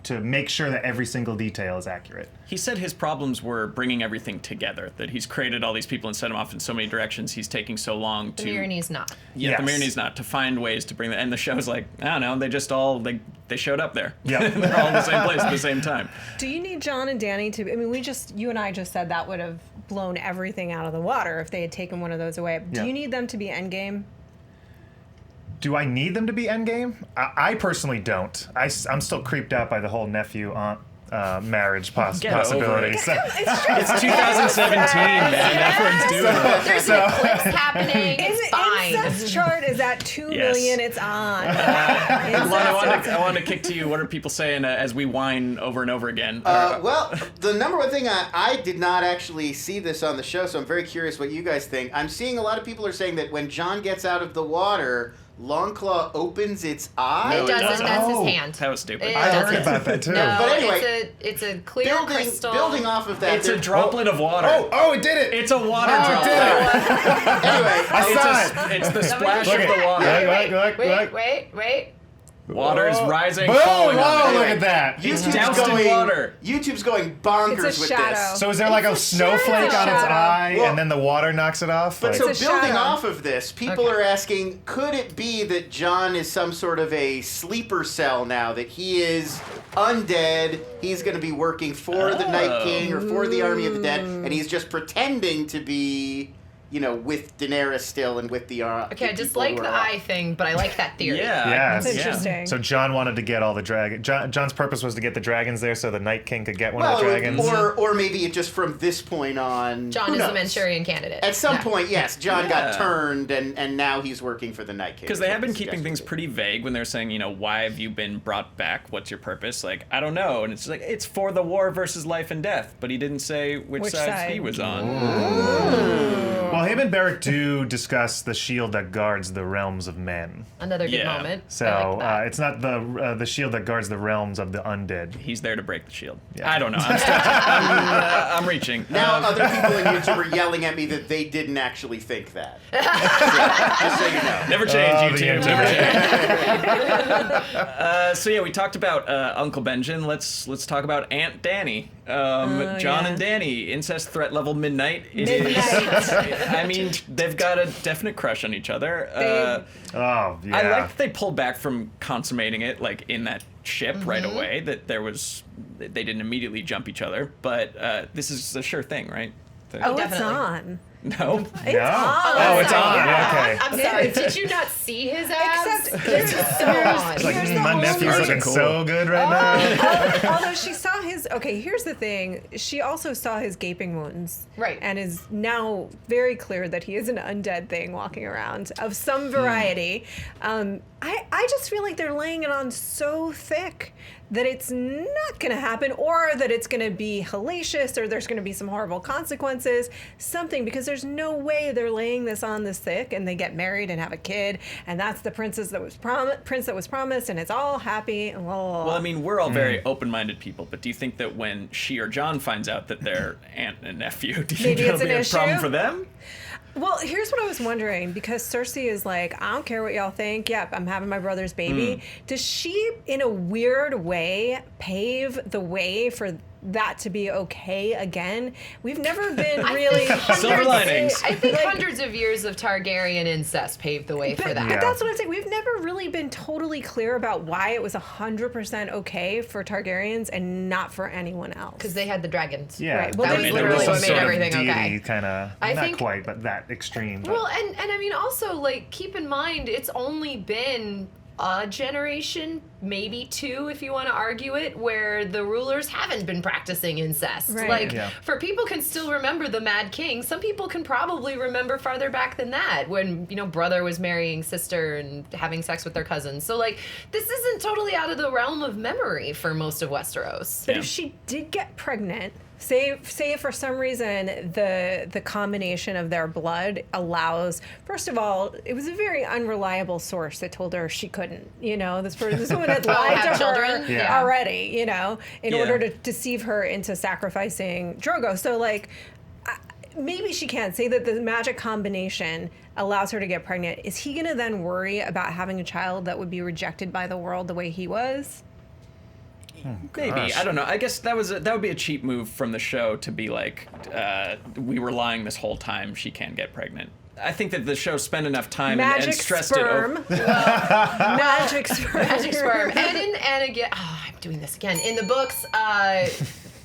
to make sure that every single detail is accurate. He said his problems were bringing everything together, that he's created all these people and sent them off in so many directions, he's taking so long to... The Myronese not. Yeah, Yes. the Myronese not, to find ways to bring that. And the show's like, I don't know, they just all, they showed up there. Yep. They're all in the same place at the same time. Do you need Jon and Dany to? I mean, you and I just said that would have blown everything out of the water if they had taken one of those away. Yeah. Do you need them to be endgame? Do I need them to be endgame? I personally don't. I'm still creeped out by the whole nephew-aunt marriage Get over possibility. it. So, It's 2017, man. Everyone's doing it. There's no clicks happening. It's fine. Incest chart is at 2 Yes. million. It's on. Lon, I wanted to kick to you. What are people saying as we whine over and over again? Well, the number one thing, I did not actually see this on the show, so I'm very curious what you guys think. I'm seeing a lot of people are saying that when Jon gets out of the water, Longclaw opens its eye. No, It it doesn't. doesn't. That's Oh. his hand. That was stupid. It I heard doesn't. about that too. No, But anyway, it's a clear crystal. Building off of that, It's a there- droplet of water. oh, it did it! It's a water Oh, it droplet. did it! Anyway, I saw it. It's the splash Look of at the water. Wait. Water is rising, Boom! falling on Oh, it. look at that! It's doused in water. YouTube's going bonkers It's a with shadow. this. So is there like a It's a snowflake shadow. on its eye, Well- and then the water knocks it off? But Like- so It's a building shadow. off of this, people are asking, could it be that Jon is some sort of a sleeper cell now, that he is undead, he's going to be working for the Night King or for the Army of the Dead, and he's just pretending to be, with Daenerys still and with the Okay, I just people like who the are eye thing, but I like that theory. Yeah. Yes. That's Yeah. interesting. So Jon wanted to get all the dragon. Jon's purpose was to get the dragons there, so the Night King could get one of the dragons. or maybe it just from this point on. John who is the knows? Manchurian candidate. At some Yeah. point, yes, Jon got Yeah. turned, and now he's working for the Night King. Because they have been That's keeping things suggested. pretty vague when they're saying, why have you been brought back? What's your purpose? Like, I don't know. And it's like, it's for the war versus life and death. But he didn't say which sides side? he was on. Well, him and Beric do discuss the shield that guards the realms of men. Another good Yeah. moment. So I like that. it's not the shield that guards the realms of the undead. He's there to break the shield. Yeah. I don't know. I'm reaching. Now other people on YouTube are yelling at me that they didn't actually think that. Just so you know. Never change, Oh, the YouTube. internet. Never change. So yeah, we talked about Uncle Benjen. Let's talk about Aunt Dany. Jon and Dany, incest threat level midnight. It is. I mean, they've got a definite crush on each other. Oh, yeah. I like that they pulled back from consummating it, like in that ship right away. That they didn't immediately jump each other, but this is a sure thing, right? Oh, it's Definitely. on. No. It's No? on. Oh, it's on. Yeah. Okay. I'm sorry. Did you not see his abs? Except They're just so on. It's like Here's the my only- nephew's looking Cool. so good right now. Although she saw saw his. Okay, here's the thing. She also saw his gaping wounds, Right. and is now very clear that he is an undead thing walking around of some variety. I just feel like they're laying it on so thick that it's not going to happen, or that it's going to be hellacious, or there's going to be some horrible consequences, something, because there's no way they're laying this on this thick and they get married and have a kid, and that's the prince that was promised, and it's all happy and blah, blah, blah. Well, I mean, we're all very open-minded people, but do you think that when she or Jon finds out that they're aunt and nephew, do you think Maybe that'll it's be an a problem issue? for them? Well, here's what I was wondering, because Cersei is like, I don't care what y'all think. Yep, I'm having my brother's baby. Does she, in a weird way, pave the way for that to be okay again? We've never been really... Silver linings. I think hundreds of years of Targaryen incest paved the way for that. But that's what I'm saying. We've never really been totally clear about why it was 100% okay for Targaryens and not for anyone else. Because they had the dragons. Yeah, Right. Well, that they- was there literally was what some made sort of everything okay. deity kind of, I not think- quite, but that extreme. But. Well, and I mean, also, like, keep in mind, it's only been a generation, maybe two, if you want to argue it, where the rulers haven't been practicing incest. Right. Like, Yeah. for people can still remember the Mad King. Some people can probably remember farther back than that, when, you know, brother was marrying sister and having sex with their cousins. So, like, this isn't totally out of the realm of memory for most of Westeros. But Yeah. if she did get pregnant, say if for some reason the combination of their blood allows, first of all, it was a very unreliable source that told her she couldn't. You know, this woman had lied have to children? her Yeah. already. You know, in Yeah. order to deceive her into sacrificing Drogo. So like. Maybe she can't say that the magic combination allows her to get pregnant. Is he going to then worry about having a child that would be rejected by the world the way he was? Maybe. Gosh. I don't know. I guess that would be a cheap move from the show to be like, we were lying this whole time, she can't get pregnant. I think that the show spent enough time and Magic stressed sperm. it. Magic sperm. Magic sperm. And again, I'm doing this again. In the books,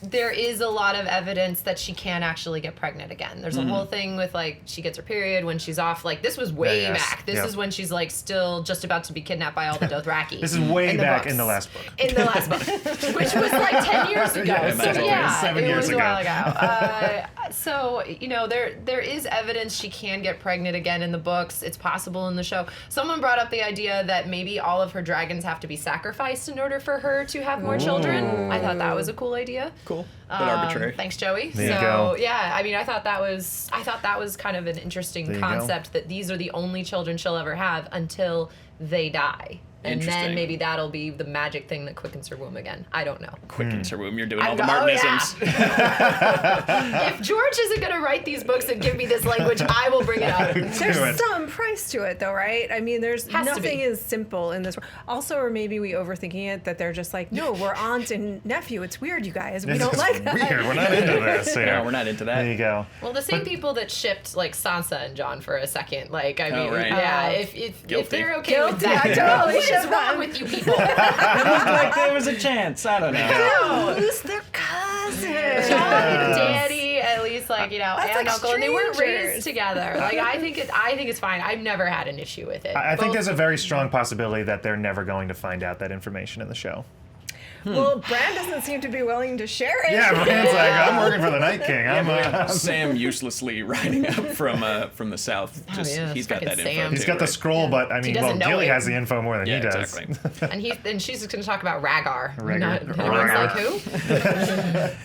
there is a lot of evidence that she can actually get pregnant again. There's a whole thing with, like, she gets her period when she's off. Like, this was way yes. back. This Yep. is when she's, like, still just about to be kidnapped by all the Dothraki. This is way in the back books. in the last book. In the last book, which was like 10 years ago. Yeah, so imagine. yeah, 7 it years was a ago. while ago. So, you know, there is evidence she can get pregnant again in the books. It's possible in the show. Someone brought up the idea that maybe all of her dragons have to be sacrificed in order for her to have more children. I thought that was a cool idea. Cool. But arbitrary. Thanks, Joey. There you so go. yeah, I mean, I thought that was kind of an interesting There you go. concept, that these are the only children she'll ever have until they die. And then Interesting. maybe that'll be the magic thing that quickens her womb again. I don't know. Quickens her womb. You're doing I all the know- oh, Martinisms. If George isn't going to write these books and give me this language, I will bring it out. Do There's it. some price to it, though, right? I mean, there's Has to nothing be. is simple in this. Also, or maybe we overthinking it, that they're just like, no, we're aunt and nephew. It's weird, you guys. We This don't is like that. weird. We're not into this. Here. No, we're not into that. There you go. Well, the same people that shipped, like, Sansa and Jon for a second. Like, I mean, right. yeah, Oh. if Guilty. they're okay with Guilty. that. I totally What is shipped wrong them. with you people? It looked like there was a chance. I don't know. No, who's their cousin? John and Daddy, at least, like, you know, That's aunt and like uncle, and they weren't strangers. raised together. Like, I think it's fine. I've never had an issue with it. I think Both- there's a very strong possibility that they're never going to find out that information in the show. Well, Bran doesn't seem to be willing to share it. Yeah, Rand's like, I'm working for the Night King. I'm Sam uselessly riding up from the south. Just yeah, he's got frickin' that info. Sam. He's too, got the right? scroll, but I mean, well, doesn't know Gilly it. has the info more than Yeah, he does. exactly. and she's going to talk about Rhaegar. Rhaegar. Not- everyone's like, who?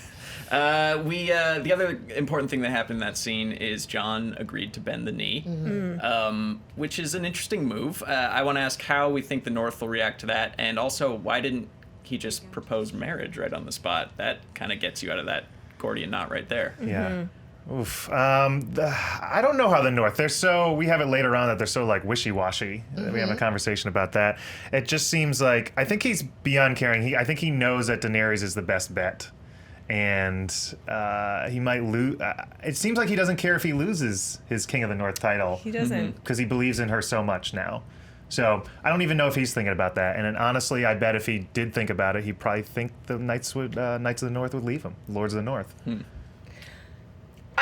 The other important thing that happened in that scene is Jon agreed to bend the knee, which is an interesting move. I want to ask how we think the North will react to that, and also why didn't he just propose marriage right on the spot? That kind of gets you out of that Gordian knot right there. Yeah. Oof. I don't know how the North. We have it later on that they're so like wishy-washy. We have a conversation about that. It just seems like, I think he's beyond caring. I think he knows that Daenerys is the best bet. And he might lose. It seems like he doesn't care if he loses his King of the North title. He doesn't. Because he believes in her so much now. So I don't even know if he's thinking about that. And then honestly, I bet if he did think about it, he'd probably think the Knights of the North would leave him, Lords of the North.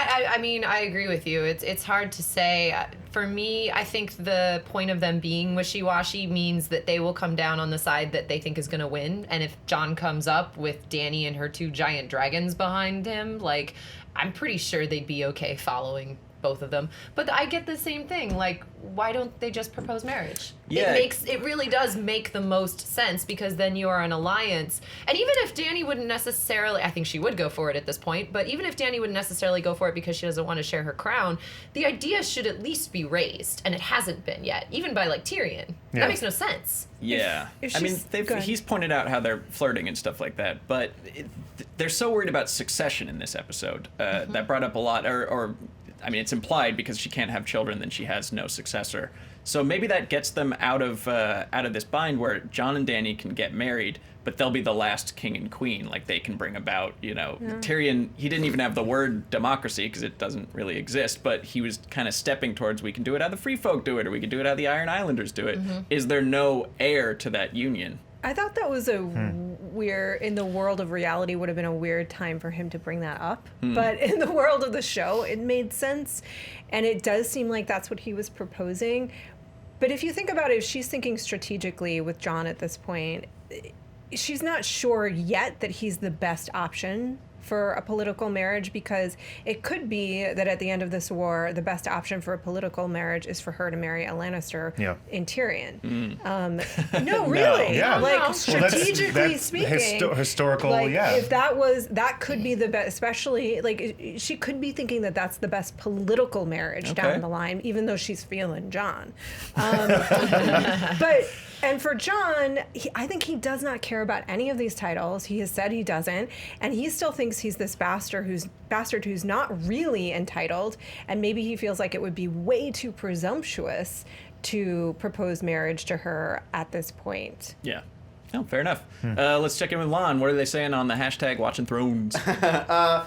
I mean, I agree with you. It's hard to say. For me, I think the point of them being wishy-washy means that they will come down on the side that they think is going to win. And if Jon comes up with Dany and her 2 giant dragons behind him, like, I'm pretty sure they'd be okay following both of them. But I get the same thing. Like, why don't they just propose marriage? Yeah. It really does make the most sense, because then you are an alliance. And even if Dany wouldn't necessarily, I think she would go for it at this point, but even if Dany wouldn't necessarily go for it because she doesn't want to share her crown, the idea should at least be raised, and it hasn't been yet, even by like Tyrion. Yeah. That makes no sense. Yeah. If I mean, she's- he's pointed out how they're flirting and stuff like that, but they're so worried about succession in this episode. That brought up a lot, or I mean, it's implied because she can't have children, then she has no successor. So maybe that gets them out of this bind where Jon and Dany can get married, but they'll be the last king and queen. Like, they can bring about, Tyrion, he didn't even have the word democracy because it doesn't really exist, but he was kind of stepping towards, we can do it how the free folk do it, or we can do it how the Iron Islanders do it. Is there no heir to that union? I thought that was a weird, in the world of reality, would have been a weird time for him to bring that up. But in the world of the show, it made sense. And it does seem like that's what he was proposing. But if you think about it, if she's thinking strategically with Jon at this point, she's not sure yet that he's the best option for a political marriage, because it could be that at the end of this war, the best option for a political marriage is for her to marry a Lannister in Tyrion. No, really. Yeah. Like, Well, strategically that's speaking. historical, like, yeah. if that could be the best, especially, like, she could be thinking that that's the best political marriage down the line, even though she's feeling Jon. And for Jon, I think he does not care about any of these titles. He has said he doesn't, and he still thinks he's this bastard who's not really entitled, and maybe he feels like it would be way too presumptuous to propose marriage to her at this point. Yeah. Oh, fair enough. Let's check in with Lon. What are they saying on the hashtag Watching Thrones? A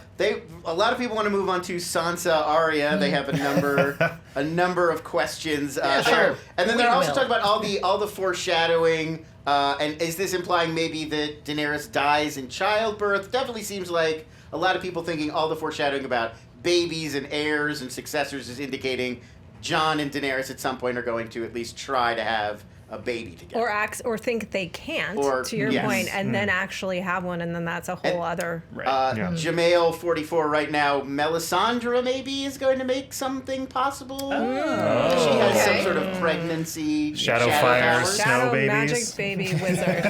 lot of people want to move on to Sansa, Arya. They have a number of questions. Sure. And then We they're also will. talking about all the foreshadowing. And is this implying maybe that Daenerys dies in childbirth? Definitely seems like a lot of people thinking all the foreshadowing about babies and heirs and successors is indicating Jon and Daenerys at some point are going to at least try to have a baby together. Or think they can't, Or- to your yes. point, and then actually have one, and then that's a whole other... Jamail 44 right now. Melisandre maybe is going to make something possible. She has some sort of pregnancy. Shadowfire, powers. Snow Shadow babies. magic baby wizard.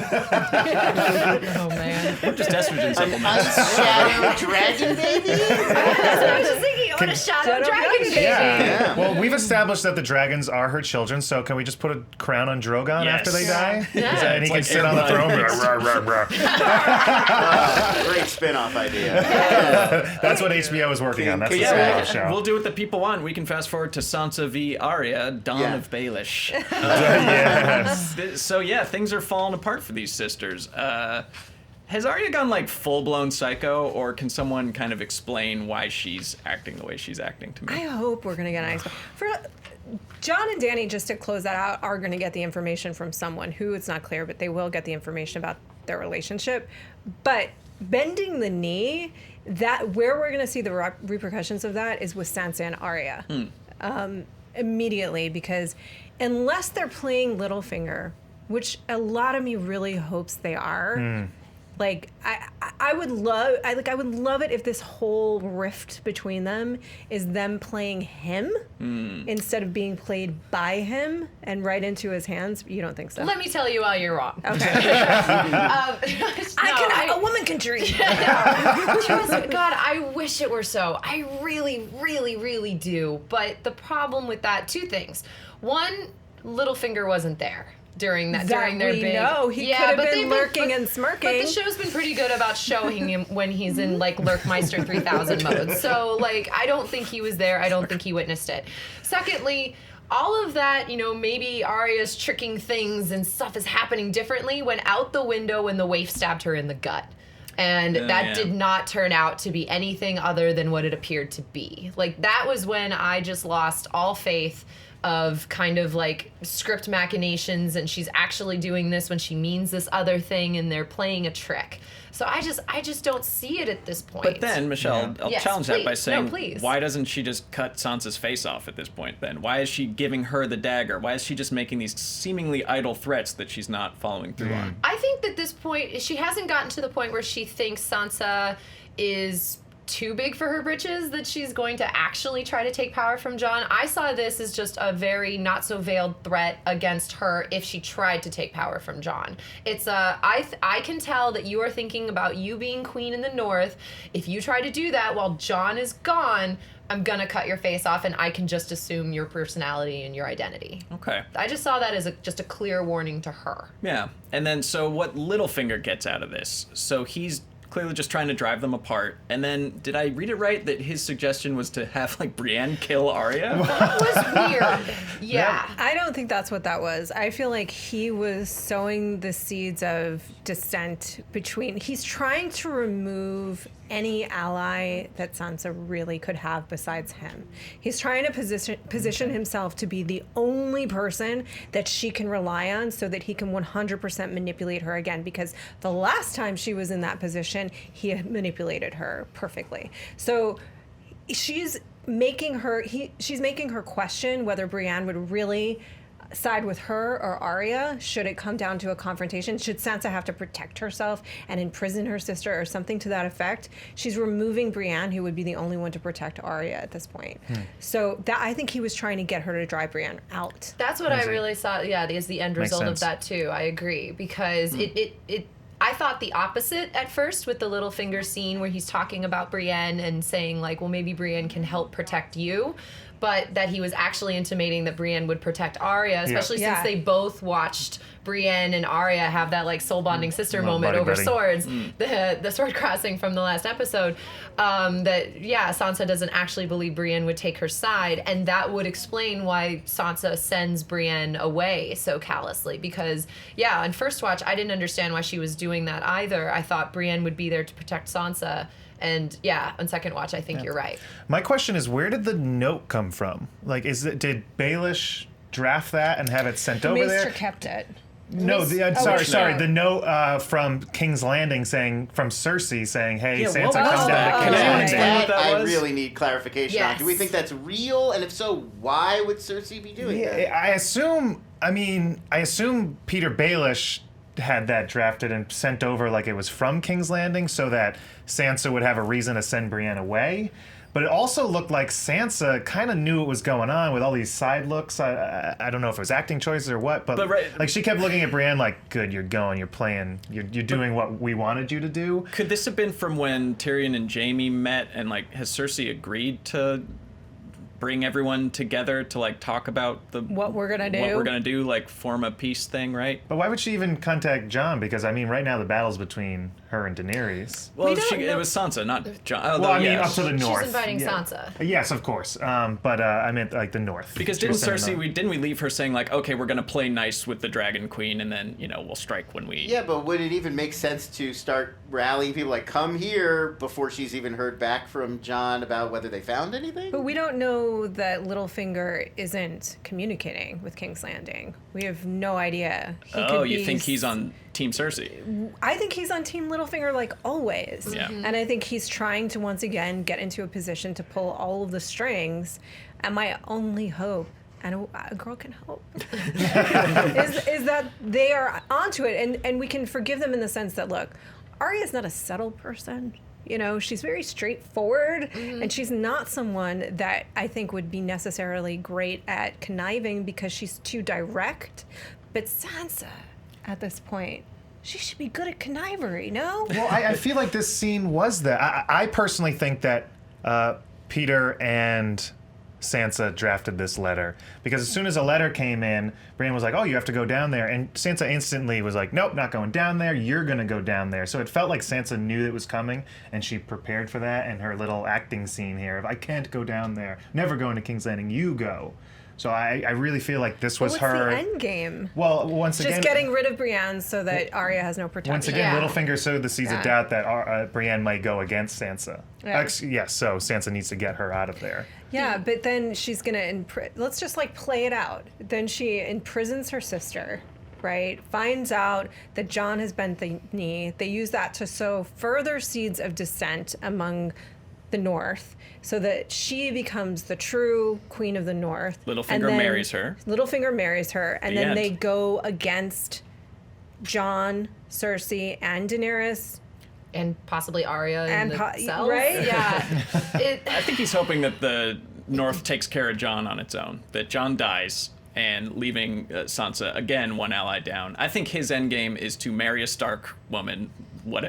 Oh, man. Or just estrogen supplements. Ice shadow dragon baby. That's what I was just thinking. What a shadow dragon baby. Yeah. Well, we've established that the dragons are her children, so can we just put a crown on Drogon Yes. after they die? Yeah. And he It's can like sit on the throne. Airline. Rah, rah, rah. Great spin-off idea. That's what HBO is working on. That's the Yeah, spin-off show. We'll do what the people want. We can fast forward to Sansa v. Arya, Dawn of Baelish. Yes. So yeah, things are falling apart for these sisters. Has Arya gone like full-blown psycho, or can someone kind of explain why she's acting the way she's acting to me? I hope we're going to get an explanation. For Jon and Dany, just to close that out, are going to get the information from someone who, it's not clear, but they will get the information about their relationship. But bending the knee, that where we're going to see the repercussions of that is with Sansa and Arya. Immediately, because unless they're playing Littlefinger, which a lot of me really hopes they are, like I would love it if this whole rift between them is them playing him instead of being played by him and right into his hands. You don't think so? Let me tell you why you're wrong. Okay. A woman can dream. Trust me, God, I wish it were so. I really, really, really do. But the problem with that, 2 things. One, Littlefinger wasn't there during their we big. know. He could have been lurking and smirking. But the show's been pretty good about showing him when he's in like Lurkmeister 3000 mode. So like, I don't think he was there. I don't think he witnessed it. Secondly, all of that, maybe Arya's tricking things and stuff is happening differently went out the window when the waif stabbed her in the gut. And that did not turn out to be anything other than what it appeared to be. Like, that was when I just lost all faith of kind of like script machinations, and she's actually doing this when she means this other thing, and they're playing a trick. So I just don't see it at this point. But then, Michelle, I'll Yes, challenge that by please. saying, No, please. why doesn't she just cut Sansa's face off at this point then? Why is she giving her the dagger? Why is she just making these seemingly idle threats that she's not following through on? I think that this point, she hasn't gotten to the point where she thinks Sansa is too big for her britches, that she's going to actually try to take power from Jon. I saw this as just a very not so veiled threat against her if she tried to take power from Jon. It's I can tell that you are thinking about you being queen in the north. If you try to do that while Jon is gone, I'm gonna cut your face off, and I can just assume your personality and your identity. Okay. I just saw that as just a clear warning to her. Yeah. And then, so what Littlefinger gets out of this? So he's clearly just trying to drive them apart. And then, did I read it right that his suggestion was to have, like, Brienne kill Arya? That was weird. Yeah. I don't think that's what that was. I feel like he was sowing the seeds of dissent between. He's trying to remove any ally that Sansa really could have besides him. He's trying to position himself to be the only person that she can rely on so that he can 100% manipulate her again, because the last time she was in that position, he had manipulated her perfectly. So she's making her question whether Brienne would really side with her or Arya should it come down to a confrontation. Should Sansa have to protect herself and imprison her sister or something to that effect? She's removing Brienne, who would be the only one to protect Arya at this point. So that, I think he was trying to get her to drive Brienne out. That's what I really saw. Yeah, is the end result of that too. I agree, because I thought the opposite at first with the Littlefinger scene where he's talking about Brienne and saying like, well, maybe Brienne can help protect you, but that he was actually intimating that Brienne would protect Arya, especially since they both watched Brienne and Arya have that like soul bonding sister moment over swords, the sword crossing from the last episode. Sansa doesn't actually believe Brienne would take her side, and that would explain why Sansa sends Brienne away so callously. Because on first watch I didn't understand why she was doing that either. I thought Brienne would be there to protect Sansa. And on second watch, I think you're right. My question is, where did the note come from? Like, did Baelish draft that and have it sent over there? Maester kept it. No, sorry. The note from King's Landing from Cersei saying, "Hey, Sansa, come down to King's Landing." That I really need clarification on. Do we think that's real? And if so, why would Cersei be doing that? I assume Peter Baelish had that drafted and sent over like it was from King's Landing so that Sansa would have a reason to send Brienne away. But it also looked like Sansa kind of knew what was going on with all these side looks. I don't know if it was acting choices or what, but like she kept looking at Brienne like, good, you're going, you're playing, you're doing what we wanted you to do. Could this have been from when Tyrion and Jaime met, and like has Cersei agreed to bring everyone together to like talk about what we're gonna do, like form a peace thing, right? But why would she even contact Jon? Because I mean, right now the battle's between her and Daenerys. Well, it was Sansa, not Jon. Up to the north. She's inviting Sansa. Yes, of course. But I meant like the north. Because didn't we leave her saying like, okay, we're gonna play nice with the Dragon Queen, and then we'll strike when we. Yeah, but would it even make sense to start rallying people like, come here, before she's even heard back from Jon about whether they found anything? But we don't know that Littlefinger isn't communicating with King's Landing. We have no idea. You think he's on Team Cersei? I think he's on Team Littlefinger like always. Yeah. And I think he's trying to once again get into a position to pull all of the strings. And my only hope, and a girl can hope, is that they are onto it. And we can forgive them in the sense that, look, Arya's not a subtle person. She's very straightforward, and she's not someone that I think would be necessarily great at conniving because she's too direct. But Sansa, at this point, she should be good at connivery, no? Well, I feel like this scene was that. I personally think that Peter and Sansa drafted this letter, because as soon as a letter came in, Brienne was like, oh, you have to go down there, and Sansa instantly was like, nope, not going down there, you're gonna go down there. So it felt like Sansa knew it was coming, and she prepared for that, and her little acting scene here of, I can't go down there, never going to King's Landing, you go. So I really feel like this was What's her. the end game? Well, once again, Just getting rid of Brienne so that Arya has no protection. once again, Littlefinger sowed the seeds of doubt that Brienne might go against Sansa. Yeah. So Sansa needs to get her out of there. Yeah, but then she's gonna let's just like play it out. Then she imprisons her sister, right? Finds out that Jon has bent the knee. They use that to sow further seeds of dissent among the North, so that she becomes the true Queen of the North. Littlefinger marries her. Littlefinger marries her, and The then end. they go against Jon, Cersei, and Daenerys. And possibly Arya And in the cells. right? Yeah. I think he's hoping that the North takes care of Jon on its own, that Jon dies and leaving Sansa, again, one ally down. I think his endgame is to marry a Stark woman,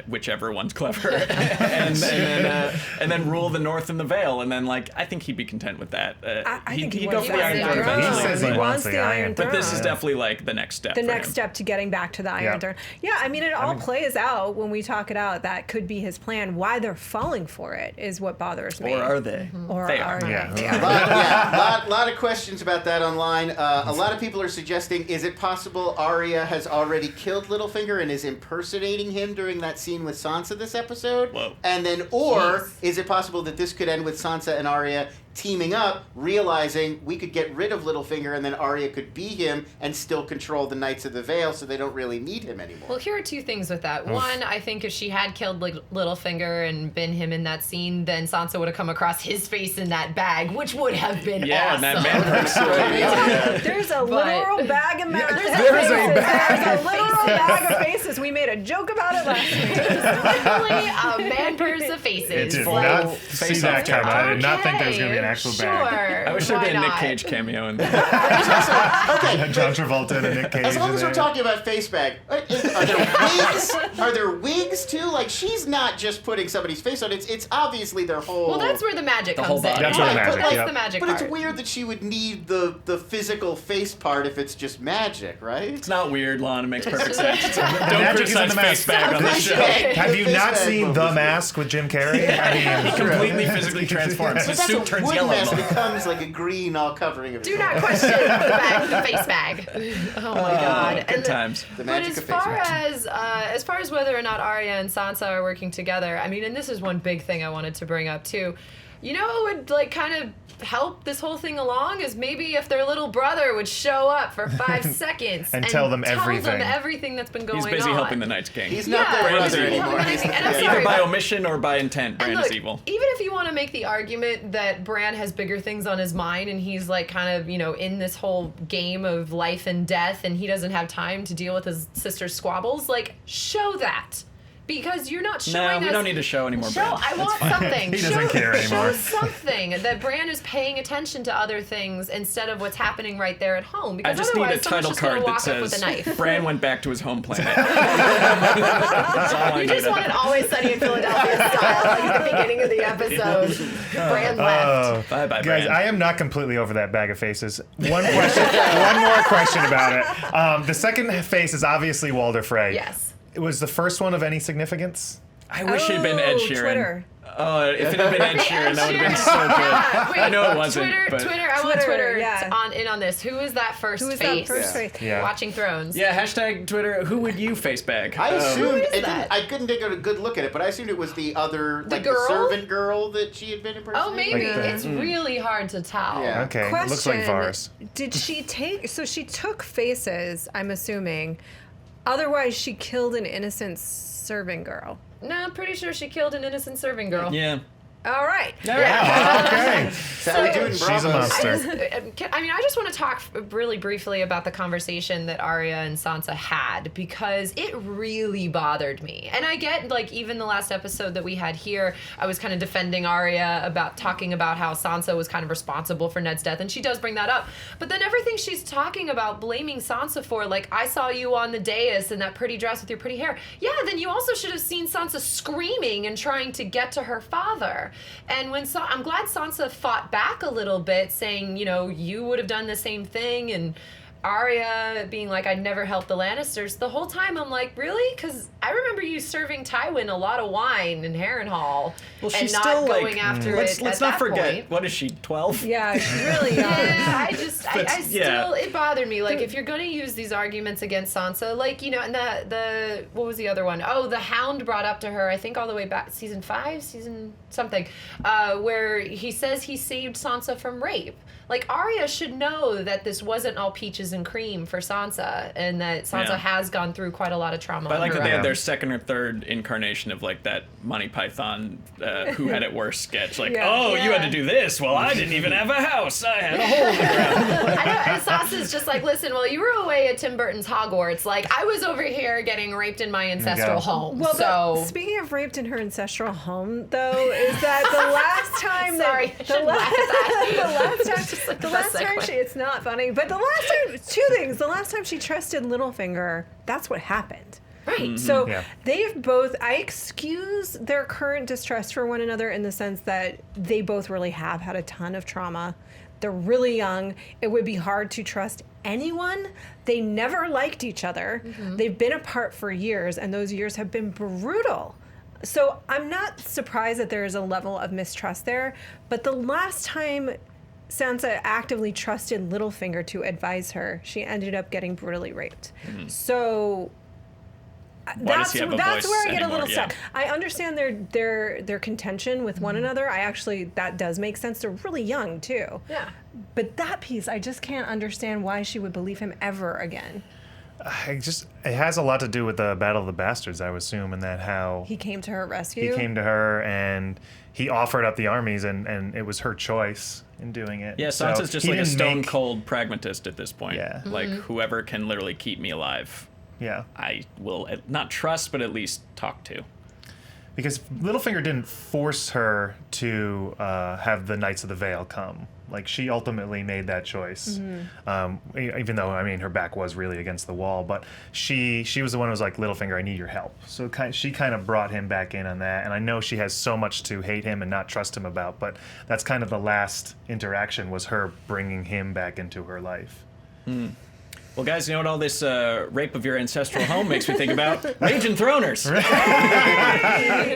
whichever one's clever, and then rule the North in the Vale, and then, like, I think he'd be content with that. I think he'd he go wants for the the Iron Iron Throne Throne. eventually. He says he but- wants the Iron But this is Throne. definitely, like, the next step The for next him. step to getting back to the Iron Yeah. Throne. Yeah, I mean, it all plays out when we talk it out. That could be his plan. Why they're falling for it is what bothers me. Or are they? Or They are are. they? Yeah. They are. lot of questions about that online. A lot of people are suggesting, is it possible Arya has already killed Littlefinger and is impersonating him during that scene with Sansa this episode? Whoa. And then, or Jeez. is it possible that this could end with Sansa and Arya teaming up, realizing we could get rid of Littlefinger and then Arya could be him and still control the Knights of the Vale, so they don't really need him anymore? Well, here are two things with that. One, I think if she had killed Littlefinger and been him in that scene, then Sansa would have come across his face in that bag, which would have been Yeah, awesome. and that man purse. There's a But- literal bag of there's a faces. bag There's a literal bag of faces. We made a joke about it last week. Literally a man purse of faces. It did Full not face see that off coming. I did not think there was Okay, going to be an actual sure. bag. I wish there'd Why be a Nick not? Cage cameo in there. Okay, John Travolta and a Nick Cage. as long in as we're there. talking about face bag, are there wigs? Are there wigs too? Like, she's not just putting somebody's face on. It's obviously their whole. Well, that's where the magic The comes whole in. body. That's where the Right, magic, That's yep. the magic But part. it's weird that she would need the physical face part if it's just magic, right? It's not weird, Lon. It makes perfect sense. Don't magic is in criticize the face mask. bag on this show. Have you Face not bag seen will The be- Mask with Jim Carrey? I mean, Completely physically transforms. His But that's suit a turns wooden yellow. mask becomes like a green all covering of his Do not head. question the face bag. Oh my god. Good And times. The But magic as of face far mask. as far as whether or not Arya and Sansa are working together, I mean, and this is one big thing I wanted to bring up too. You know what would like kind of help this whole thing along is maybe if their little brother would show up for 5 seconds And tell them everything. everything that's been going He's on. busy helping the Night's King. He's not their Yeah, Brand is brother evil. anymore. He's- And I'm yeah. sorry, Either by but- omission or by intent, And Brand look, is evil. even if you want to make the argument that Bran has bigger things on his mind and he's like kind of, you know, in this whole game of life and death and he doesn't have time to deal with his sister's squabbles, like, show that. Because you're not showing No, us... we don't need to show anymore, Show, Bran. I want something. He doesn't show, care anymore. Show something that Bran is paying attention to other things instead of what's happening right there at home. I Because just need a otherwise, someone's title just gonna card that walk up with a says knife. Bran went back to his home planet. That's all I You just need. want it Always Sunny in Philadelphia style, like at the beginning of the episode. Bran left. Bye-bye, Guys, Bran. I am not completely over that bag of faces. One question, one more question about it. The second face is obviously Walder Frey. Yes. Was the first one of any significance? I wish it had been Ed Sheeran. Twitter. Oh, if it had been Ed Sheeran, that would have been so good. Wait, I know it wasn't, Twitter, but- Twitter. I want Twitter, Twitter yeah. in on this. Who is that first Who is face? that first Yeah. face? Yeah. Watching Thrones. Yeah, hashtag Twitter. Who would you face bag? I assumed is it didn't, that? I couldn't take a good look at it, but I assumed it was the other, like girl? the servant girl that she had been impersonating. Oh, maybe. Like the- It's really hard to tell. Yeah. Okay, it Question: looks like Vars. Did she take? So she took faces. I'm assuming. Otherwise, she killed an innocent serving girl. No, I'm pretty sure she killed an innocent serving girl. Yeah. All right. Okay. So how we doing, She's a Bravo? monster. I just want to talk really briefly about the conversation that Arya and Sansa had because it really bothered me. And I get, like, even the last episode that we had here, I was kind of defending Arya about talking about how Sansa was kind of responsible for Ned's death, and she does bring that up. But then everything she's talking about blaming Sansa for, like, I saw you on the dais in that pretty dress with your pretty hair. Yeah, then you also should have seen Sansa screaming and trying to get to her father. And when I'm glad Sansa fought back a little bit, saying, you know, you would have done the same thing, and Arya being like, I'd never help the Lannisters, the whole time I'm like, really? Because I remember you serving Tywin a lot of wine in Harrenhal and not still, going after it let's at not that forget, point. what is she, 12? Yeah, she's really young. Yeah, I still, yeah. it bothered me. Like, if you're going to use these arguments against Sansa, like, you know, and the what was the other one? Oh, the Hound brought up to her, I think all the way back, season 5, season something, where he says he saved Sansa from rape. Like, Arya should know that this wasn't all peaches and cream for Sansa, and that Sansa has gone through quite a lot of trauma. But I like on her that they own. had their second or third incarnation of like that Monty Python Who Had It Worse sketch. Like, Yeah. you had to do this. Well, I didn't even have a house. I had a hole in the ground. I know, and Sansa's just like, listen, while you were away at Tim Burton's Hogwarts, like, I was over here getting raped in my ancestral home. Well, so but speaking of raped in her ancestral home, though, is that the last time Sorry, I shouldn't laugh at that. the last time it's not funny, but the last time, two things. The last time she trusted Littlefinger, that's what happened. Right. So Yeah. they've both, I excuse their current distrust for one another in the sense that they both really have had a ton of trauma. They're really young. It would be hard to trust anyone. They never liked each other. They've been apart for years, and those years have been brutal. So I'm not surprised that there is a level of mistrust there, but the last time Sansa actively trusted Littlefinger to advise her, she ended up getting brutally raped. So Why does that's he have a that's voice where I get anymore? a little stuck. I understand their contention with one another. I actually, that does make sense. They're really young too. Yeah. But that piece, I just can't understand why she would believe him ever again. It has a lot to do with the Battle of the Bastards, I would assume, and that how He came to her rescue. he came to her and he offered up the armies, and it was her choice in doing it. Yeah, So Sansa's just he like a didn't stone make- cold pragmatist at this point. Yeah. Like, whoever can literally keep me alive, Yeah, I will not trust, but at least talk to. because Littlefinger didn't force her to have the Knights of the Vale come. Like, she ultimately made that choice. Even though, I mean, her back was really against the wall, but she was the one who was like, Littlefinger, I need your help. So she kind of brought him back in on that. And I know she has so much to hate him and not trust him about, but that's kind of the last interaction, was her bringing him back into her life. Well, guys, you know what all this rape of your ancestral home makes me think about? Raging Throners.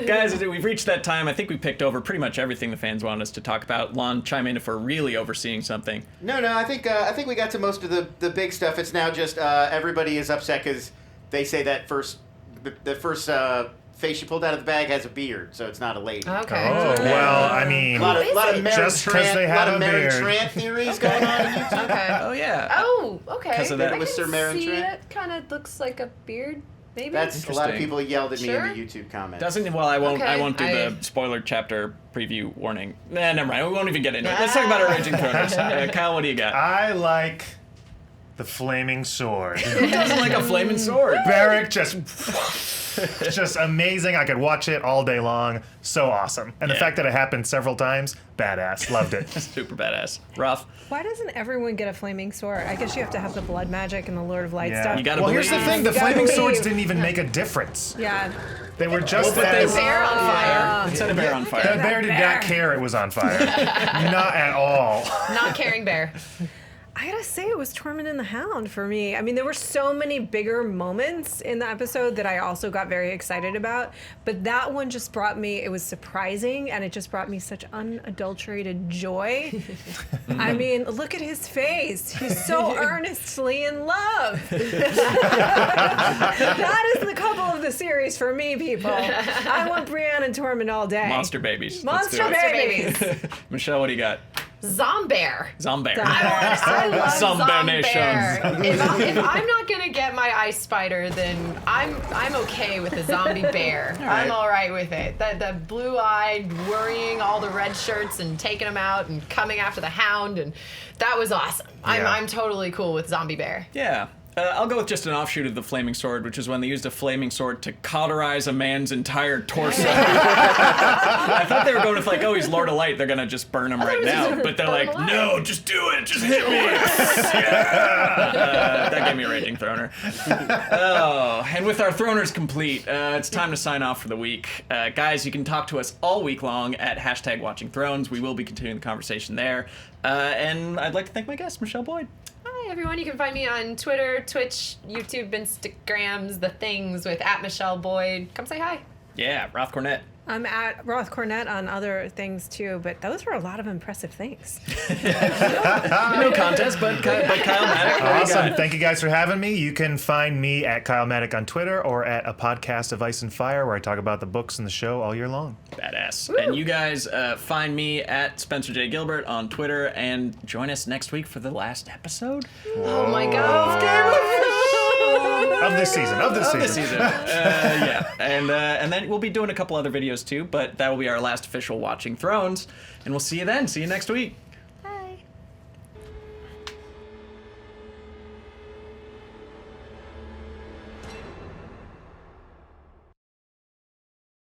Guys, we've reached that time. I think we picked over pretty much everything the fans wanted us to talk about. Lon, chime in if we're really overseeing something. No, I think we got to most of the big stuff. It's now just everybody is upset because they say that the first face she pulled out of the bag has a beard, so it's not a lady. Okay. Oh, well, I mean, A lot of Mary Just 'cause they had a Mary beard. Trant theories going on in YouTube. Okay. Oh, yeah. Oh, okay. 'Cause of that. I With can Sir Maren see Trant? it. Kind of looks like a beard, maybe. That's a lot of Interesting. people yelled at me Sure. in the YouTube comments. Doesn't well, I won't. I Okay, won't do I- the spoiler chapter preview warning. Nah, never mind. We won't even get into it. Let's talk about our Raging Throners. Kyle, what do you got? I like the flaming sword. Who doesn't like a flaming sword? Barrack just amazing. I could watch it all day long. So awesome. And the Yeah. fact that it happened several times, badass. Loved it. Super badass. Rough. Why doesn't everyone get a flaming sword? I guess you have to have the blood magic and the Lord of Light stuff. You gotta well, here's the believe. thing. The You gotta flaming swords believe. didn't even make a difference. Yeah. They were just But they as... Bear on fire. It set a bear on The fire. bear did not care it was on fire. Not at all. Not caring bear. I gotta say, it was Tormund and the Hound for me. I mean, there were so many bigger moments in the episode that I also got very excited about. But that one just brought me, it was surprising, and it just brought me such unadulterated joy. I mean, look at his face. He's so earnestly in love. That is the couple of the series for me, people. I want Brienne and Tormund all day. Monster babies. Let's do Monster it. babies. Michelle, what do you got? Zombear. Zombear. I love Zombernation. Zombear. If I'm not gonna get my ice spider, then I'm okay with a zombie bear. I'm all right with it. The blue-eyed, worrying all the red shirts and taking them out and coming after the hound, and that was awesome. Yeah. I'm totally cool with zombie bear. Yeah. I'll go with just an offshoot of the flaming sword, which is when they used a flaming sword to cauterize a man's entire torso. I thought they were going with like, oh, he's Lord of Light, they're gonna just burn him right now. But they're like, no, just do it, just hit me. Yeah. That gave me a Raging Throner. Oh, and with our Throners complete, it's time to sign off for the week. Guys, you can talk to us all week long at #WatchingThrones. We will be continuing the conversation there. And I'd like to thank my guest, Michele Boyd. Hi. Hi, everyone. You can find me on Twitter, Twitch, YouTube, Instagrams, the things with @Michele Boyd. Come say hi. Yeah, Roth Cornet. I'm at Roth Cornet on other things too, but those were a lot of impressive things. No contest, but Kyle Maddock. what do you Awesome. got? Thank you guys for having me. You can find me at Kyle Maddock on Twitter or at a podcast of Ice and Fire where I talk about the books and the show all year long. Badass. And you guys find me at Spencer J. Gilbert on Twitter and join us next week for the last episode Oh my God. Of this season. of this season. Yeah. And then we'll be doing a couple other videos too, but that will be our last official Watching Thrones. And we'll see you then. See you next week. Bye.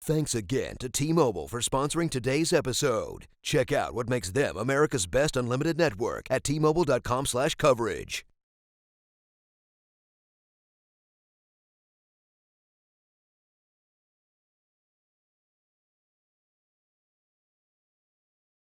Thanks again to T-Mobile for sponsoring today's episode. Check out what makes them America's best unlimited network at T-Mobile.com/coverage.